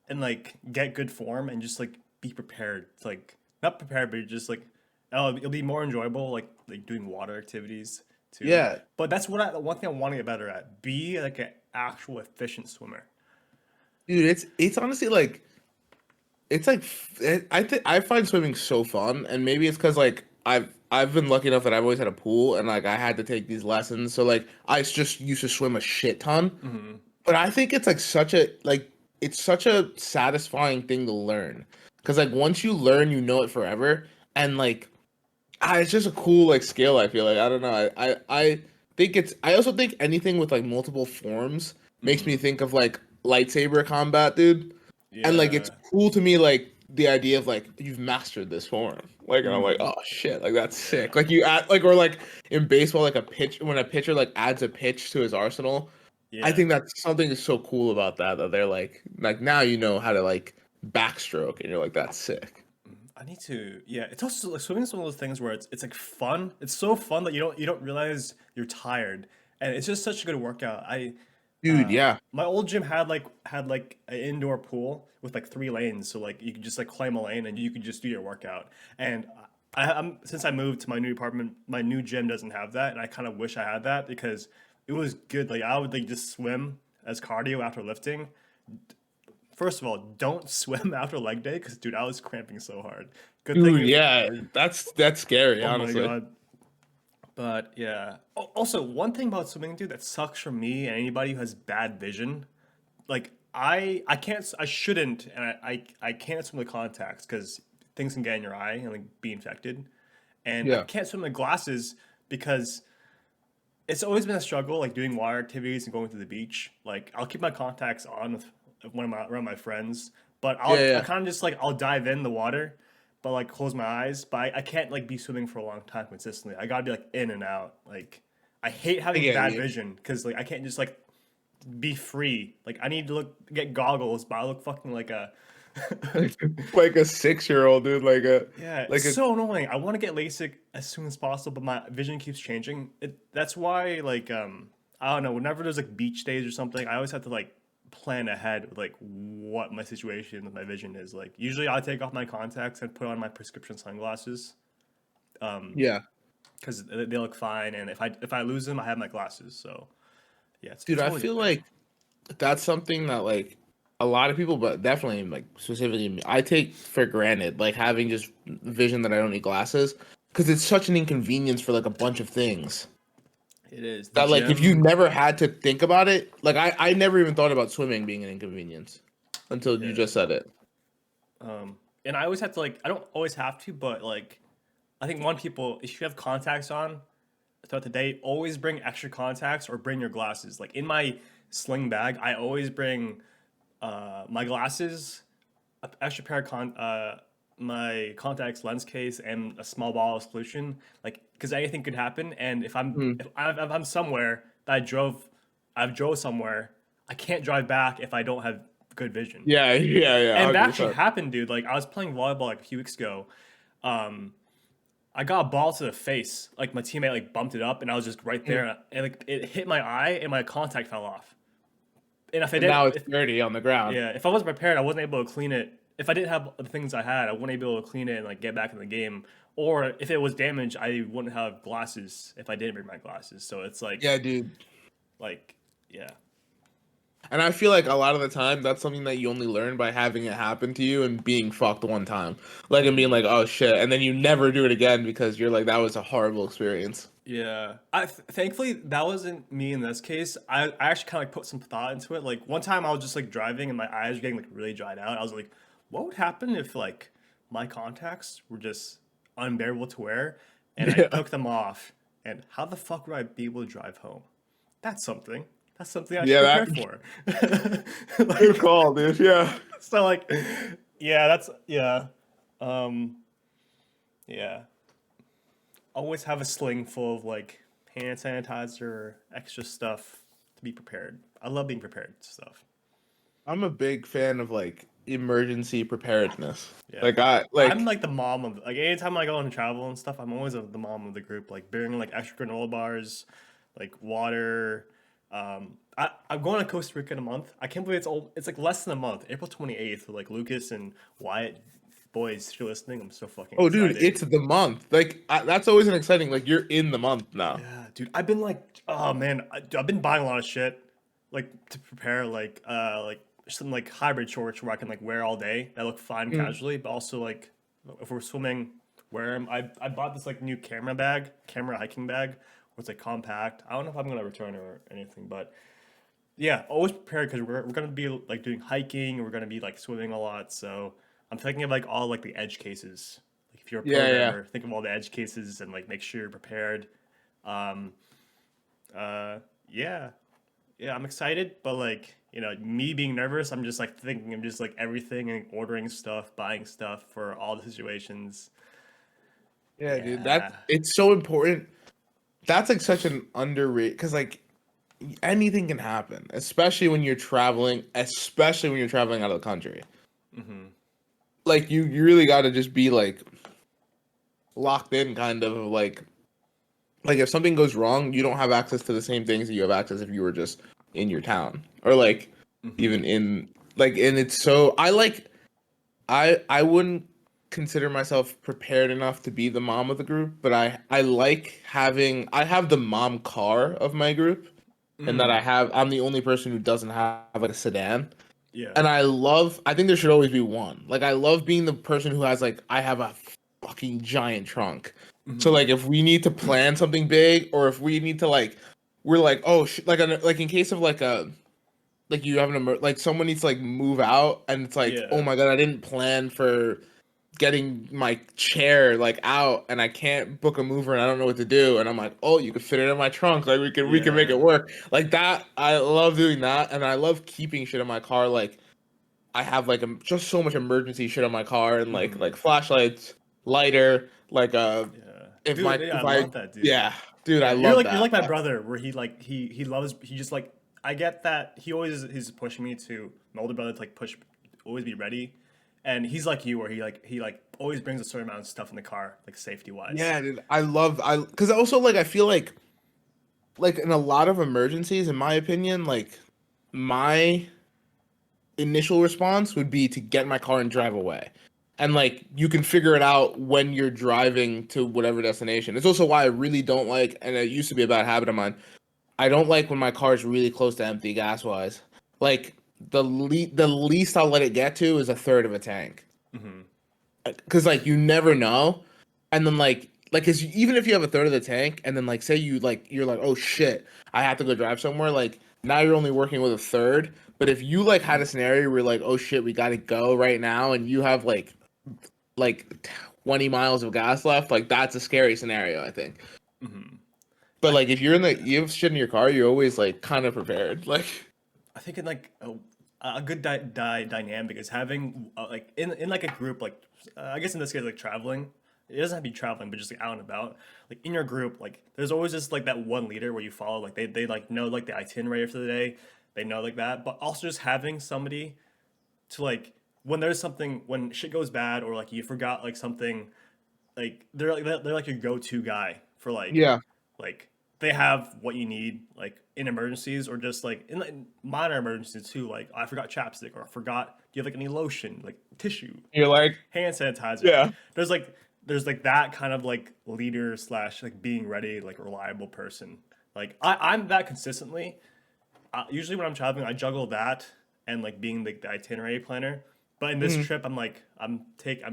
and like get good form and just like be prepared. Like not prepared, but just like it'll be more enjoyable like doing water activities too. Yeah, But that's what one thing I want to get better at. Be like an actual efficient swimmer. dude, it's honestly like it's like I think I find swimming so fun, and maybe it's because like I've been lucky enough that I've always had a pool, and like I had to take these lessons, so like I just used to swim a shit ton. Hmm. But I think it's like such a like it's such a satisfying thing to learn, because like once you learn, you know it forever, and like it's just a cool like skill. I feel like I don't know. I think it's. I also think anything with like multiple forms makes me Hmm. think of like lightsaber combat, dude. And like it's Yeah. cool to me like the idea of like you've mastered this form. Like and I'm like, Hmm. oh shit, like that's Yeah. sick. Like you add like or like in baseball, like a pitch when a pitcher like adds a pitch to his arsenal. I Yeah. think that's something is so cool about that they're like now you know how to like backstroke and you're like that's sick. I need to. Yeah, it's also like swimming is one of those things where it's like fun. It's so fun that you don't realize you're tired, and it's just such a good workout. Dude, yeah. My old gym had like an indoor pool with like 3 lanes, so like you could just like climb a lane and you could just do your workout. And I'm since I moved to my new apartment, my new gym doesn't have that, and I kind of wish I had that because it was good. Like I would like just swim as cardio after lifting. First of all, don't swim after leg day because dude, I was cramping so hard. Good Dude, thing. yeah, that's scary, Oh my honestly. god. But yeah. Also, one thing about swimming, dude, that sucks for me and anybody who has bad vision. Like I can't I shouldn't and I can't swim with contacts because things can get in your eye and like be infected. And I Yeah. can't swim with glasses because it's always been a struggle like doing water activities and going to the beach. Like I'll keep my contacts on with when I'm around my friends, but Yeah, I yeah. kind of just like I'll dive in the water, but like close my eyes. But I can't like be swimming for a long time consistently. I gotta be like in and out. Like I hate I having get bad you. vision because like I can't just like be free. Like I need to get goggles, but I look fucking like a Like a 6-year-old, dude, yeah, it's like a so annoying. I want to get LASIK as soon as possible, but my vision keeps changing. That's why like I don't know, whenever there's like beach days or something, I always have to like plan ahead with like what my situation with my vision is. Like usually I take off my contacts and put on my prescription sunglasses yeah. because they look fine and if I lose them, I have my glasses. So, yeah, Dude, it's I always a feel thing. like that's something that like a lot of people, but definitely like specifically me, I take for granted, like having just vision that I don't need glasses because it's such an inconvenience for like a bunch of things. It is. The That like if you gym. never had to think about it, like I never even thought about swimming being an inconvenience until you Yeah. just said it. And I always have to like I don't always have to, but like I think one people if you have contacts on throughout the day, always bring extra contacts or bring your glasses. Like in my sling bag, I always bring my glasses, an extra pair of my contacts lens case and a small bottle of solution, like because anything could happen. And Mm. if I'm somewhere that I've drove somewhere, I can't drive back if I don't have good vision. Yeah, yeah, yeah, And that actually 100%. happened, dude. Like I was playing volleyball like a few weeks ago. I got a ball to the face. Like my teammate like bumped it up, and I was just right Mm. there, and like it hit my eye, and my contact fell off. And if I And didn't, now it's dirty on the ground. yeah, if I wasn't prepared, I wasn't able to clean it. If I didn't have the things I had, I wouldn't be able to clean it and like get back in the game. Or if it was damaged, I wouldn't have glasses if I didn't bring my glasses. So it's Yeah, dude. like, yeah, And I feel like a lot of the time that's something that you only learn by having it happen to you and being fucked one time. Like and being like, oh shit. And then you never do it again because you're like, that was a horrible experience. yeah. Thankfully that wasn't me in this case. I actually kind of like put some thought into it. Like one time I was just like driving and my eyes were getting like really dried out. I was like, what would happen if like my contacts were just unbearable to wear, and I Yeah. took them off, and how the fuck would I be able to drive home? That's something. That's something I should Yeah, prepare that for. good Like, call, dude. Yeah. so like, yeah, that's yeah, um, yeah. Always have a sling full of like hand sanitizer or extra stuff to be prepared. I love being prepared stuff. I'm a big fan of like emergency preparedness. Yeah, Like I I'm like like the mom of like anytime I go on travel and stuff. I'm always the mom of the group. Like bringing like extra granola bars, like water. I'm going to Costa Rica in a month. I can't believe it's old. It's like less than a month. April 28th. Like Lucas and Wyatt, boys, if you're listening, I'm so fucking oh dude, excited. it's the month. Like that's always an exciting like you're in the month now. Yeah, dude. I've been like, oh man, I've been buying a lot of shit, like to prepare, like some like hybrid shorts where I can like wear all day that look fine Mm. casually, but also like if we're swimming, wear 'em. I bought this like new camera hiking bag, where it's like compact. I don't know if I'm gonna return it or anything, but yeah, always prepared because we're gonna be like doing hiking, we're gonna be like swimming a lot, so I'm thinking of like all like the edge cases. Like if you're a Yeah, yeah. programmer, think of all the edge cases and like make sure you're prepared. Um, yeah, yeah, I'm excited, but like, me being nervous, I'm just like thinking of just like everything and ordering stuff, buying stuff for all the situations. Yeah, dude. Yeah. That's it's so important. That's like such an underrated because like anything can happen, especially when you're traveling, especially when you're traveling out of the country. Hmm. Like you really got to just be like locked in, kind of like if something goes wrong, you don't have access to the same things that you have access if you were just in your town or like Hmm. even in like and it's so I wouldn't consider myself prepared enough to be the mom of the group, but I like having I have the mom car of my group and that Mm. I'm the only person who doesn't have like a sedan. Yeah. And I think there should always be one. Like I love being the person who has like I have a fucking giant trunk. So Hmm. like if we need to plan something big or if we need to like we're like oh like in case of like a like you have like someone needs to like move out and it's like oh Yeah. my god I didn't plan for getting my chair like out and I can't book a mover and I don't know what to do and I'm like oh you could fit it in my trunk like we can make it Yeah. work like that I love doing that and I love keeping shit in my car like I have like just so much emergency shit in my car and like Hmm. flashlights lighter like Yeah. if Dude, my yeah, I if I love that, dude. yeah dude I Yeah, love you're that like my brother, where he loves he just like I get that he always he's pushing me to my older brother to like push always be ready, and he's like you where he like always brings a certain amount of stuff in the car like safety wise. yeah dude I love I because also like I feel like in a lot of emergencies in my opinion like my initial response would be to get in my car and drive away. And like you can figure it out when you're driving to whatever destination. It's also why I really don't like, and it used to be a bad habit of mine. I don't like when my car is really close to empty gas wise. Like the least I'll let it get to is a third of a tank. Hmm. Because like you never know, and then like cause even if you have a third of the tank, and then like say you're like oh shit, I have to go drive somewhere. Like now you're only working with a third. But if you like had a scenario where like oh shit, we gotta go right now, and you have like 20 miles of gas left, like that's a scary scenario, I think. Hmm. But I like if you're in the you have shit in your car, you're always like kind of prepared. Like I think in like a good dynamic is having like in like a group like I guess in this case like traveling. It doesn't have to be traveling, but just like out and about. Like in your group, like there's always just like that one leader where you follow. Like they like know like the itinerary for the day. They know like that, but also just having somebody to like when there's something when shit goes bad or like you forgot like something like they're like your go-to guy for Yeah. like they have what you need like in emergencies or just like in like, minor emergencies too like I forgot chapstick or I forgot do you have like any lotion like tissue You're like, hand sanitizer yeah. there's like there's like that kind of like leader slash like being ready like reliable person like I'm that consistently usually when I'm traveling I juggle that and like being like the itinerary planner but in this Mhm. trip I'm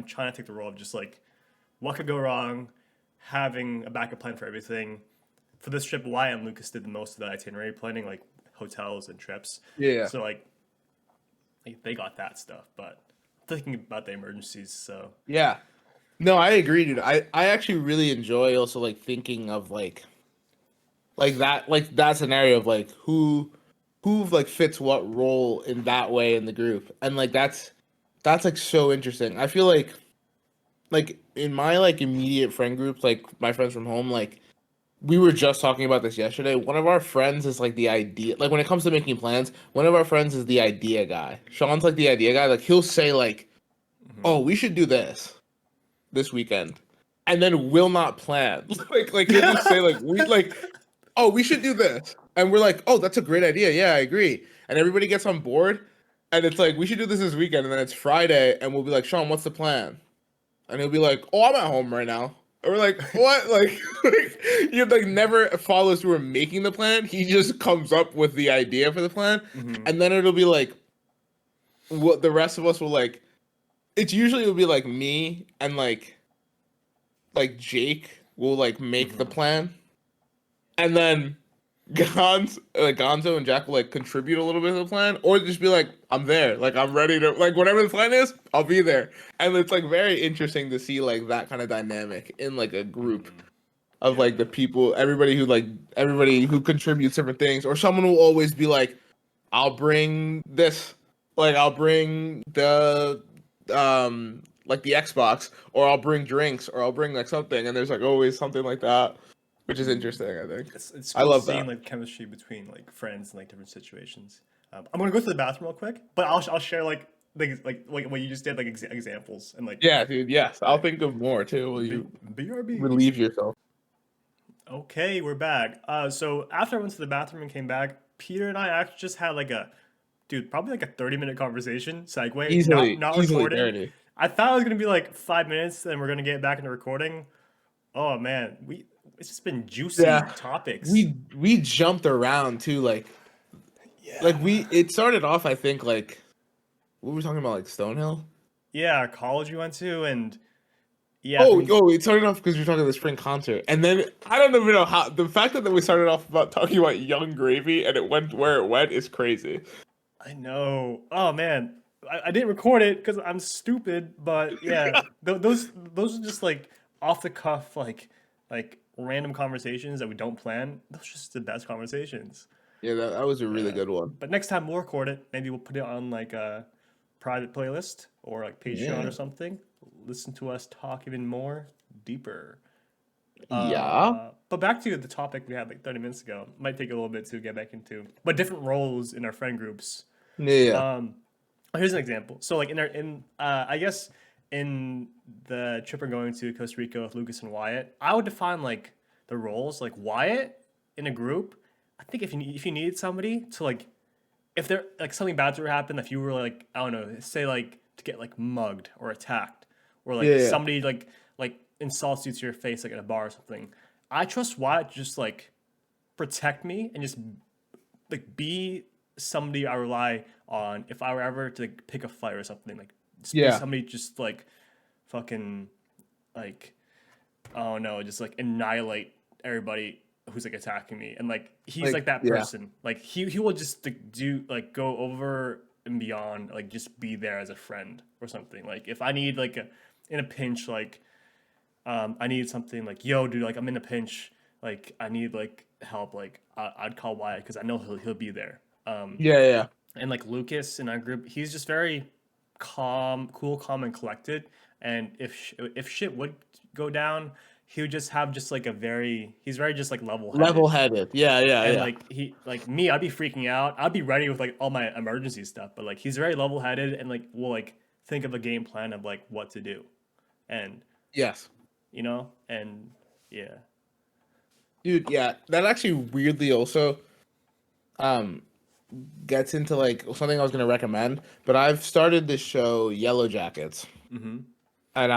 trying to take the role of just like what could go wrong, having a backup plan for everything. For this trip, Wyatt and Lucas did the most of the itinerary planning, like hotels and trips. Yeah. So like they got that stuff, but I'm thinking about the emergencies. So Yeah. No, I agree, dude. I actually really enjoy also like thinking of like that scenario of like who like fits what role in that way in the group. And like that's like so interesting. I feel like in my like immediate friend groups, like my friends from home, like we were just talking about this yesterday. One of our friends is like the idea like when it comes to making plans, one of our friends is the idea guy. Sean's like the idea guy. Like he'll say like, "Oh, we should do this weekend," and then will not plan. Like he'll just say like we like, "Oh, we should do this," and we're like, "Oh, that's a great idea. Yeah, I agree." And everybody gets on board, and it's like we should do this weekend, and then it's Friday, and we'll be like, "Sean, what's the plan?" And he'll be like, "Oh, I'm at home right now." And we're like, "What?" Like you like never follows through making the plan. He just comes up with the idea for the plan, mhm. and then it'll be like what the rest of us will like. It's usually it'll be like me and like Jake will like make the Mhm. plan, and then Gonzo and Jack will like contribute a little bit to the plan, or just be like, "I'm there, like I'm ready to like whatever the plan is, I'll be there." And it's like very interesting to see like that kind of dynamic in like a group Mhm. of like Yeah. the people, everybody who contributes different things, or someone will always be like, "I'll bring this, like I'll bring the like the Xbox, or I'll bring drinks, or I'll bring like something," and there's like always something like that, which is Mhm. interesting. I think It's I cool love seeing that. like chemistry between like friends in like different situations. I'm gonna go to the bathroom real quick, but I'll share like what you just did like examples and like Yeah, dude. Yes, all I'll right, think of more too. Will B- you BRB. relieve yourself? Okay, we're back. So after I went to the bathroom and came back, Peter and I actually just had like a dude, probably like a 30-minute conversation, segue, not Easily recorded. 30. I thought it was gonna be like 5 minutes, then we're gonna get back into recording. Oh man, it's just been juicy Yeah, topics. we jumped around too. Like Yeah. it started off. I think like what were we talking about? Like Stonehill. Yeah, our college we went to, and yeah, Oh, from it started off because we were talking about the spring concert, and then I don't even know how the fact that we started off about talking about Young Gravy and it went where it went is crazy. I know. Oh man, I didn't record it because I'm stupid. But yeah, those are just like off the cuff, like random conversations that we don't plan. Those are just the best conversations. Yeah, that was a really Yeah. good one. But next time we'll record it. Maybe we'll put it on like a private playlist or like Patreon or Yeah. something. Listen to us talk even more deeper. Yeah. But back to the topic we had like 30 minutes ago. Might take a little bit to get back into, but different roles in our friend groups. Yeah. Um, Here's an example. So like in I guess in the trip we're going to Costa Rica with Lucas and Wyatt, I would define like the roles like Wyatt in a group. I think if you needed somebody to like if there like something bad to happen, if you were like I don't know, say like to get like mugged or attacked, or like Yeah. somebody like insults you to your face like at a bar or something, I trust Wyatt to just like protect me and just like be somebody I rely on if I were ever to like, pick a fight or something. Like just be Yeah. somebody just like fucking like oh no, just like annihilate everybody who's like attacking me. And like he's Like like that yeah. person. Like he will just like, do like go over and beyond, like just be there as a friend or something. Like if I need like a in a pinch, like I need something like yo dude, like I'm in a pinch, like I need like help, like I'd call Wyatt because I know he'll be there. Yeah. Yeah. and like Lucas in our group, he's just very calm, cool, calm, and collected. And if shit would go down, he would just have just like a very he's very just like level headed. Level headed. Yeah, yeah, And yeah. like he like me, I'd be freaking out. I'd be ready with like all my emergency stuff, but like he's very level headed and like will like think of a game plan of like what to do, and Yes. and yeah. Dude, yeah. That actually weirdly also um gets into like something I was gonna recommend, but I've started this show Yellow Jackets, Mm-hmm. and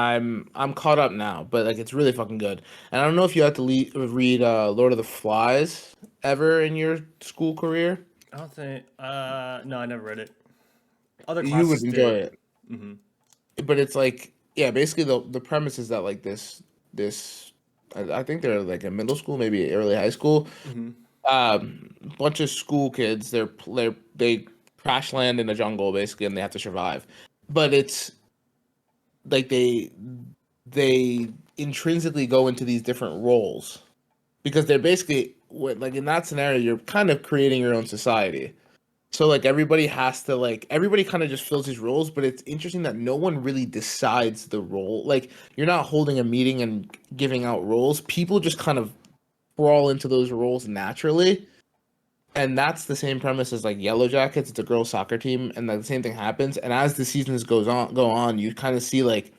I'm caught up now, but like it's really fucking good. And I don't know if you had to read Lord of the Flies ever in your school career. I don't think. No, I never read it. Other You would classes enjoy did. it, Mm-hmm. but it's like yeah, basically the premise is that like this I think they're like a middle school, maybe early high school. Mm-hmm. Bunch of school kids. They crash land in a jungle basically, and they have to survive. But it's like they intrinsically go into these different roles because they're basically like in that scenario you're kind of creating your own society. So like everybody kind of just fills these roles, but it's interesting that no one really decides the role. Like you're not holding a meeting and giving out roles. People just kind of crawl into those roles naturally. And that's the same premise as like Yellow Jackets. It's a girls soccer team, and like the same thing happens. And as the seasons go on, you kind of see like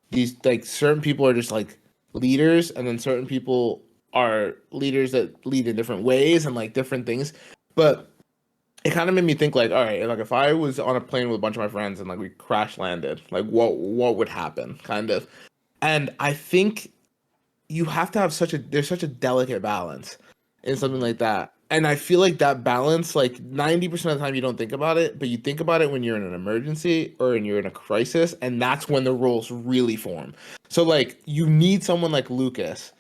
these like certain people are just like leaders, and then certain people are leaders that lead in different ways and like different things. But it kind of made me think like, all right, like if I was on a plane with a bunch of my friends and like we crash landed, like what would happen, kind of. And I think you have to have there's such a delicate balance in something Mm-hmm. like that. And I feel like that balance, like 90% of the time you don't think about it, but you think about it when you're in an emergency or when you're in a crisis, and that's when the roles really form. So like you need someone like Lucas,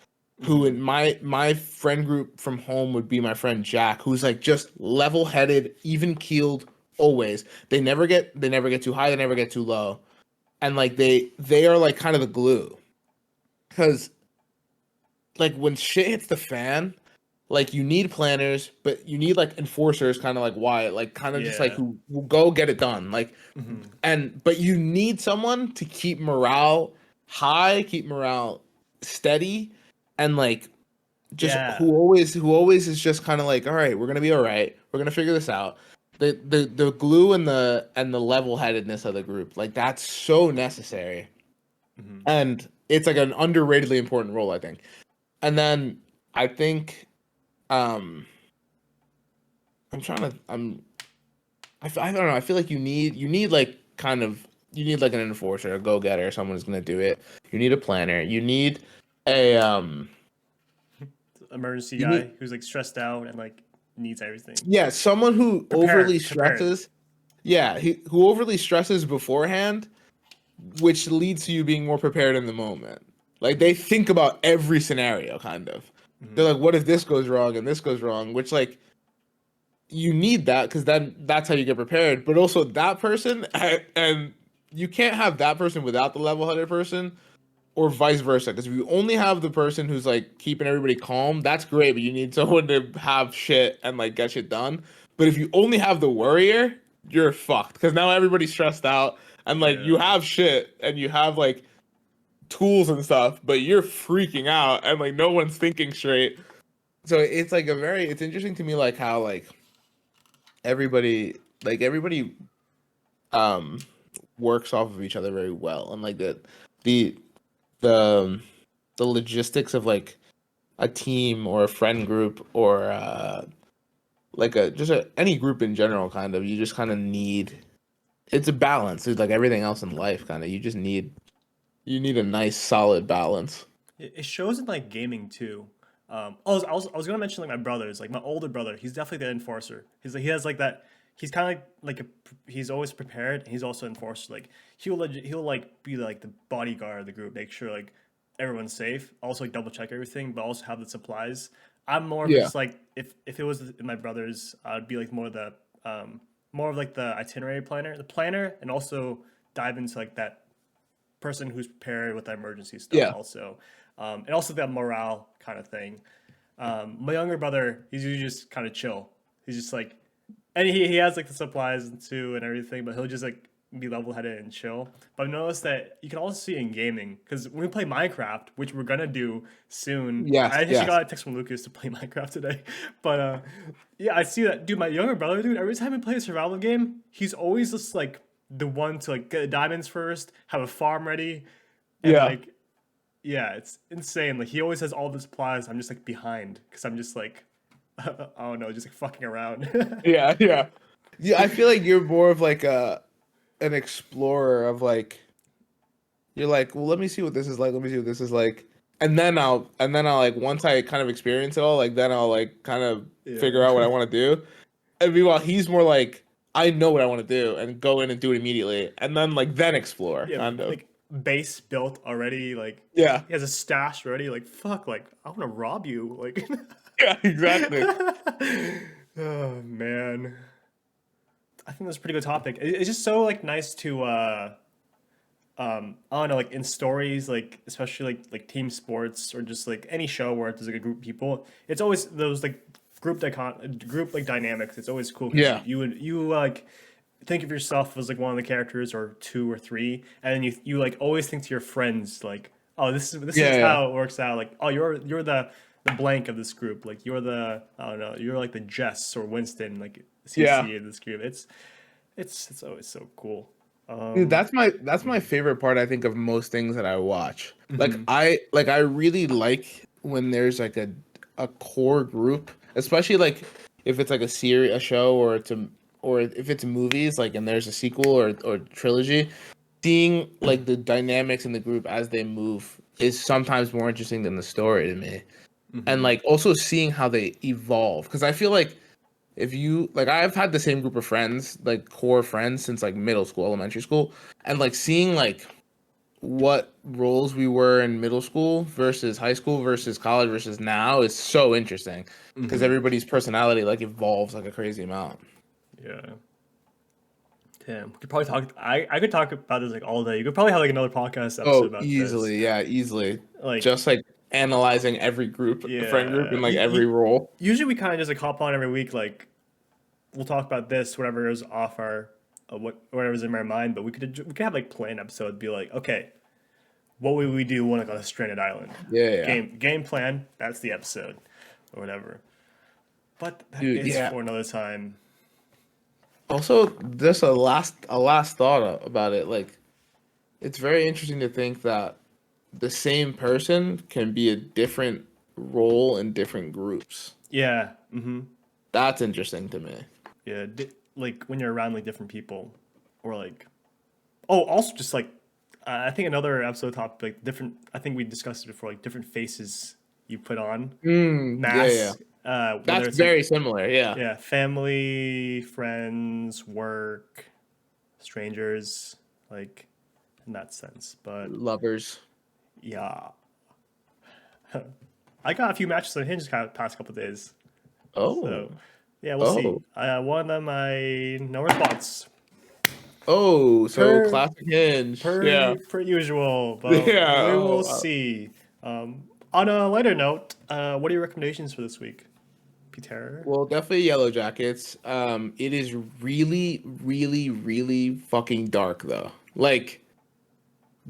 who Mm-hmm. in my friend group from home would be my friend Jack, who's like just level-headed, even keeled always. They never get too high, they never get too low. And like they are like kind of the glue. Because like when shit hits the fan, like you need planners, but you need like enforcers, kind of like Wyatt, like kind of just like Yeah. who will go get it done. Like, Mm-hmm. but you need someone to keep morale high, keep morale steady, and like just Yeah. who always is just kind of like, all right, we're gonna be all right, we're gonna figure this out. The glue and the level headedness of the group, like that's so necessary, Mm-hmm. and it's like an underratedly important role, I think. And then I think um I'm trying to I don't know. I feel like you need like kind of you need like an enforcer, a go getter, someone who's gonna do it. You need a planner. You need a Emergency you need guy who's like stressed out and like needs everything. yeah, someone who overly Prepared. stresses. Yeah, who overly stresses beforehand, which leads to you being more prepared in the moment. Like they think about every scenario, kind of. They're Mm-hmm. like, what if this goes wrong and this goes wrong? Which like you need that because then that's how you get prepared. But also that person, and you can't have that person without the level-headed person, or vice versa. Because if you only have the person who's like keeping everybody calm, that's great. But you need someone to have shit and like get shit done. But if you only have the worrier, you're fucked. Because now everybody's stressed out, and like you Yeah. have shit and you have like tools and stuff, but you're freaking out and like no one's thinking straight. So it's like it's interesting to me like how like everybody um works off of each other very well, and like the the um, the logistics of like a team or a friend group or like any group in general, kind of you just kind of need it's a balance. It's like everything else in life, kind of you need a nice solid balance. It shows in like gaming too. I was gonna mention like my brothers, like my older brother. He's definitely the enforcer. He has like that. He's kind of he's always prepared. And he's also enforcer. Like he'll like be like the bodyguard of the group, make sure like everyone's safe. Also like double check everything, but also have the supplies. I'm more of Yeah, just like if it was my brothers, I'd be like more of like the itinerary planner, and also dive into like that person who's prepared with the emergency stuff yeah, also, and also that morale kind of thing. My younger brother, he's usually just kind of chill. He's just like and he has like the supplies too and everything, but he'll just like be level headed and chill. But I've noticed that you can also see in gaming because when we play Minecraft, which we're gonna do soon. Yes, I actually yes. got a text from Lucas to play Minecraft today, but yeah, I see that, dude. My younger brother, dude, every time we play a survival game, he's always just like the one to like get the diamonds first, have a farm ready, and Yeah. like yeah, it's insane. Like he always has all the supplies. I'm just like behind because I'm just like I don't know, just like fucking around. Yeah, yeah. Yeah, I feel like you're more of like a an explorer of like you're like, well, let me see what this is like. Let me see what this is like. And then I'll like once I kind of experience it all, like then I'll like kind of figure Yeah. out what I want to do. And meanwhile, he's more like, I know what I want to do and go in and do it immediately. And then like then explore, Yeah, kind of. like base built already. Like Yeah. he has a stash ready. Like fuck, like I want to rob you. Like, Yeah, exactly. oh man, I think that's a pretty good topic. It's just so like nice to I don't know, like in stories, like especially like team sports or just like any show where there's like a group of people. It's always those like group like dynamics. It's always cool because Yeah. you like think of yourself as like one of the characters or two or three, and then you like always think to your friends like, oh, this is Yeah, yeah. how it works out. Like, oh, you're the blank of this group. Like you're the I don't know, you're like the Jess or Winston, like Yeah. CC of this group. It's always so cool. Dude, Um, that's my favorite part, I think, of most things that I watch. mhm. Like I really like when there's like a core group, especially like if it's like a series, a show, or if it's movies, like and there's a sequel or trilogy, seeing like the dynamics in the group as they move is sometimes more interesting than the story to me. And Mhm. like also seeing how they evolve, because I feel like if you like I've had the same group of friends, like core friends since like middle school, elementary school, and like seeing like what roles we were in middle school versus high school versus college versus now is so interesting because Mhm. everybody's personality like evolves like a crazy amount. Yeah. Damn. We could probably talk. I could talk about this like all day. You could probably have like another podcast episode Oh, about this. easily, yeah, easily. Like, Just like analyzing every group, friend group, yeah. and like every role. Usually we kind of just like hop on every week. Like, we'll talk about this, whatever is off our, whatever's in our mind. But we could have like plan episode. Be like, okay, what would we do when like on a stranded island? Yeah, yeah, Game plan. That's the episode, or whatever. But that dude, is yeah. for another time. Also, just a last thought about it. Like, it's very interesting to think that the same person can be a different role in different groups. Yeah. Mm-hmm. That's interesting to me. Yeah. Like when you're around like different people, or like oh, also just like I think another episode topic like different. I think we discussed it before, like different faces you put on Yeah, yeah. masks. Whether That's it's like very similar. Yeah. yeah, family, friends, work, strangers, like in that sense. But Lovers. yeah, I got a few matches on Hinge kind of past couple days. Oh. So yeah, we'll see. Oh. One of them I no response Oh, so per classic hinge. Yeah. per usual, but Yeah. we will Oh, see. On a lighter note, what are your recommendations for this week, Peter? well, definitely Yellow Jackets. It is really, really, really fucking dark though. Like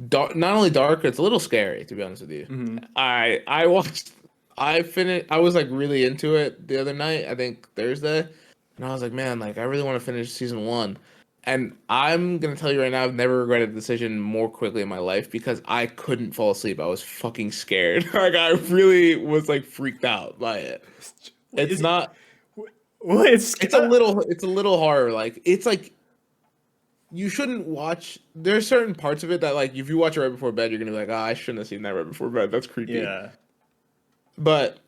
dark, not only dark, it's a little scary to be honest with you. Mm-hmm. I watched I finished I was like really into it the other night, I think Thursday. And I was like, man, like I really want to finish season 1. And I'm gonna tell you right now, I've never regretted a decision more quickly in my life because I couldn't fall asleep. I was fucking scared. Like I really was like freaked out by it. It's Is it, not well, it's a little horror. Like it's like you shouldn't watch. There's certain parts of it that like if you watch it right before bed, you're gonna be like, oh, I shouldn't have seen that right before bed. That's creepy. yeah. But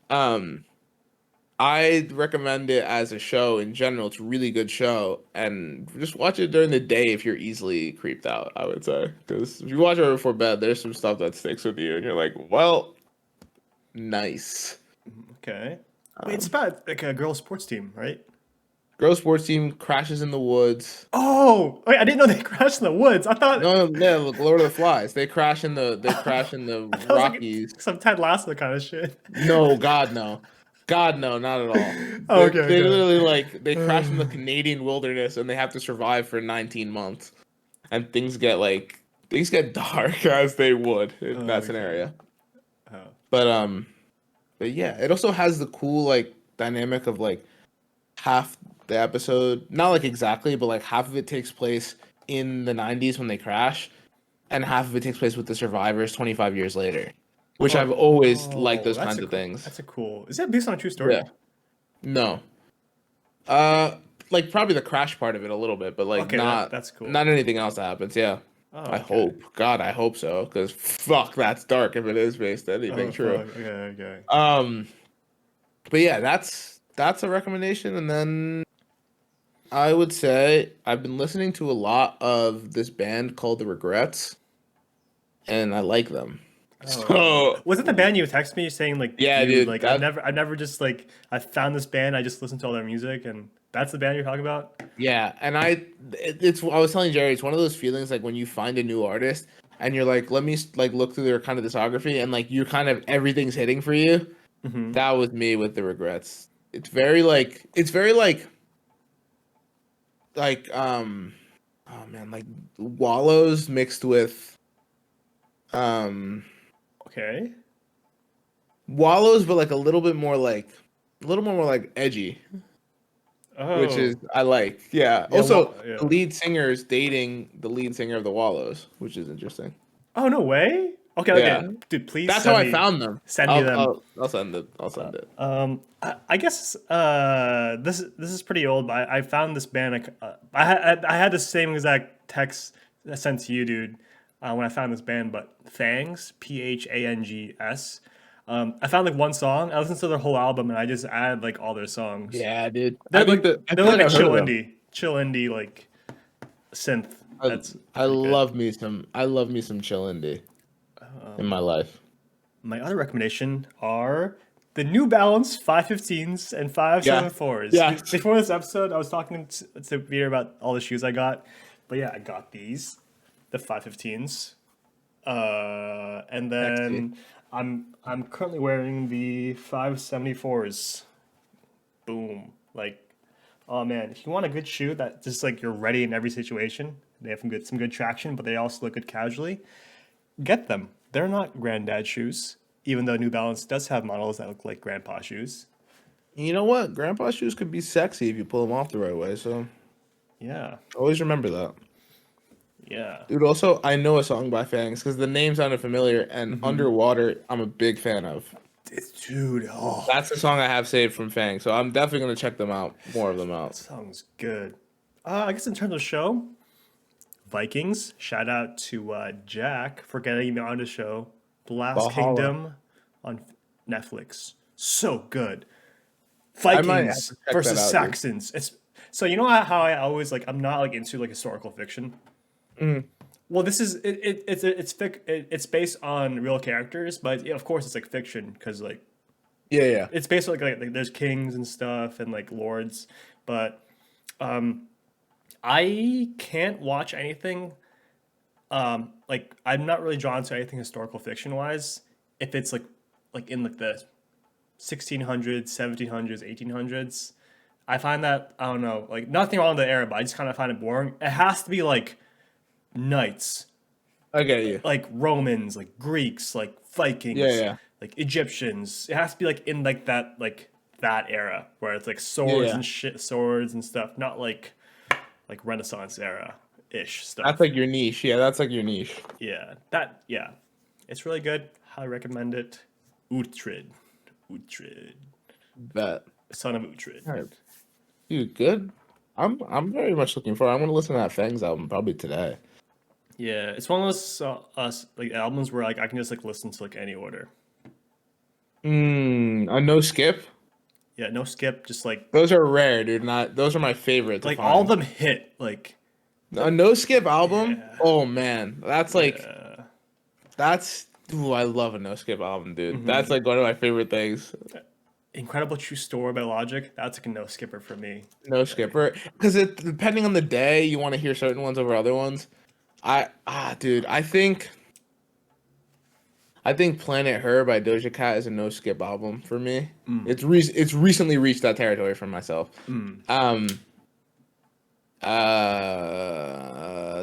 I'd recommend it as a show in general. It's a really good show, and just watch it during the day if you're easily creeped out. I would say because if you watch it right before bed, there's some stuff that sticks with you, and you're like, well, nice. Okay. Wait, it's about like a girls' sports team, right? Girls sports team crashes in the woods. Oh, wait, I didn't know they crashed in the woods. I thought No, yeah, look, Lord of the Flies. They crash in the that was like Rockies. some Ted Lasso kind of shit. No, God, no. God, no, not at all. Oh, They, okay, they okay. literally like they crash in the Canadian wilderness and they have to survive for 19 months, and things get dark as they would in Oh, that okay. scenario. Oh. But but yeah, it also has the cool like dynamic of like half the episode, not like exactly, but like half of it takes place in the 90s when they crash, and half of it takes place with the survivors 25 years later, which I've always liked Oh, those kinds of things. that's a cool. Is that based on a true story? Yeah. No. Uh, like probably the crash part of it a little bit, but like Okay, that's cool. not anything else that happens. Yeah. Oh, I okay. hope. God, I hope so. Because fuck, that's dark if it is based on anything Oh, true. fuck. Okay, okay. Um, but yeah, that's a recommendation. And then I would say I've been listening to a lot of this band called The Regrets, and I like them. Oh, So was it the band you text me saying like, yeah, dude, dude, like I've never just like I found this band, I just listened to all their music, and that's the band you're talking about? yeah, and it's I was telling Jerry, it's one of those feelings like when you find a new artist and you're like, let me like look through their kind of discography, and like you kind of everything's hitting for you. Mm-hmm. That was me with The Regrets. It's very like oh man, like Wallows mixed with um Okay. Wallows, but like a little more like edgy, which is Oh, I like. Yeah. yeah. Also, the Yeah. lead singer is dating the lead singer of the Wallows, which is interesting. Oh, no way. Okay, Yeah, okay, dude. Please that's how I found them. send me them. I'll send it. I'll send it. I guess this is pretty old, but I found this band. I had the same exact text I sent to you, dude, when I found this band. But Fangs, Phangs. I found like one song. I listened to their whole album, and I just added like all their songs. Yeah, dude. They're like I they're feel like like a I've heard of them. chill indie like synth. I, That's pretty good. I love me some chill indie in my life. My other recommendation are the New Balance 515s and Yeah. 574s. Yeah. Before this episode, I was talking to Peter about all the shoes I got. But yeah, I got these, the 515s. And Sexy. then I'm currently wearing the 574s. Boom. Like, oh man, if you want a good shoe that just like you're ready in every situation, they have some good traction, but they also look good casually, get them. They're not granddad shoes, even though New Balance does have models that look like grandpa shoes. You know what? Grandpa shoes could be sexy if you pull them off the right way. So Yeah, always remember that. yeah. Dude, also, I know a song by Fangs because the name sounded familiar, and Underwater, I'm a big fan of. Dude, oh, That's the song I have saved from Fangs, so I'm definitely going to check them out, more of them out. sounds good. I guess in terms of show, Vikings. Shout out to Jack for getting me on the show. The Last Valhalla. Kingdom on Netflix. So good. I might have to Vikings check that versus out, dude. Saxons. It's so you know how I always like I'm not like into like historical fiction. Mhm. Well, this is it's based on real characters, but yeah, of course it's like fiction because like Yeah, yeah. it's based on like there's kings and stuff and like lords, but I can't watch anything. Like I'm not really drawn to anything historical fiction wise if it's like in like the 1600s, 1700s, 1800s. I find that I don't know, like nothing wrong with the era, but I just kind of find it boring. It has to be like knights, I get you. like Romans, like Greeks, like Yeah, Vikings, yeah. like Egyptians. It has to be like that era where it's like Yeah, swords yeah. and shit, swords and stuff, not like Renaissance era ish That's stuff. like your niche. Yeah, that's like your niche. Yeah, it's really good. Highly recommend it. Uhtred, Bet. son of Uhtred. All right. Dude, good. I'm very much looking forward. I'm gonna listen to that Fangs album probably today. Yeah, it's one of those like albums where like I can just like listen to like any order. A no skip. Yeah, no skip, just Those are rare, dude. Not those are my favorite to like all of find. them hit like A no skip album. yeah, Oh man, that's like yeah. that's. Ooh, I love a no skip album, dude. That's like one of my favorite things. Incredible True Story by Logic. That's like a no skipper for me. No skipper, because it depending on the day, you want to hear certain ones over other ones. Dude, I think Planet Her by Doja Cat is a no skip album for me. It's recently reached that territory for myself.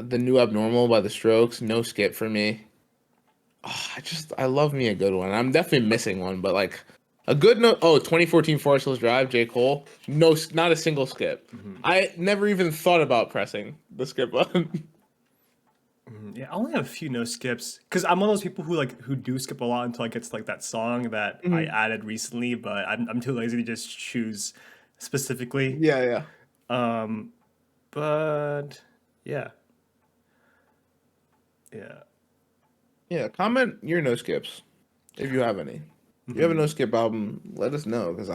The New Abnormal by The Strokes, no skip for me. Oh, I love me a good one. I'm definitely missing one, but like a good no. Oh, 2014 Forest Hills Drive, J. Cole. No, not a single skip. I never even thought about pressing the skip button. Yeah, I only have a few no skips because I'm one of those people who do skip a lot until I get to like that song that I added recently, but I'm too lazy to just choose specifically. Yeah, yeah. But yeah, yeah. Yeah, comment your no skips if you have any. If you have a no skip album, let us know because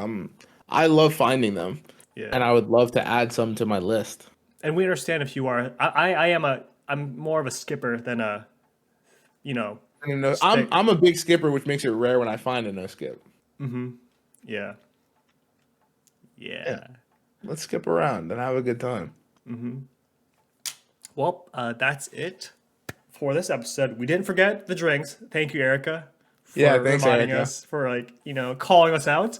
I love finding them, Yeah. and I would love to add some to my list. And we understand if you are. I'm more of a skipper than a, you know, And no, stick. I'm a big skipper, which makes it rare when I find a no skip. Yeah. Yeah, Yeah. let's skip around and have a good time. Well, that's it for this episode. We didn't forget the drinks. Thank you, Erica, for Yeah, thanks, reminding Erica. us, for calling us out.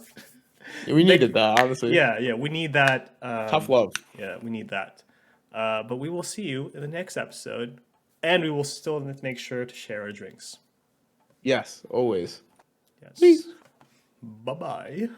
We needed that, honestly. Yeah, we need that. Tough love. Yeah, we need that. But we will see you in the next episode, and we will still make sure to share our drinks. Yes, always. Yes. Peace. Bye bye.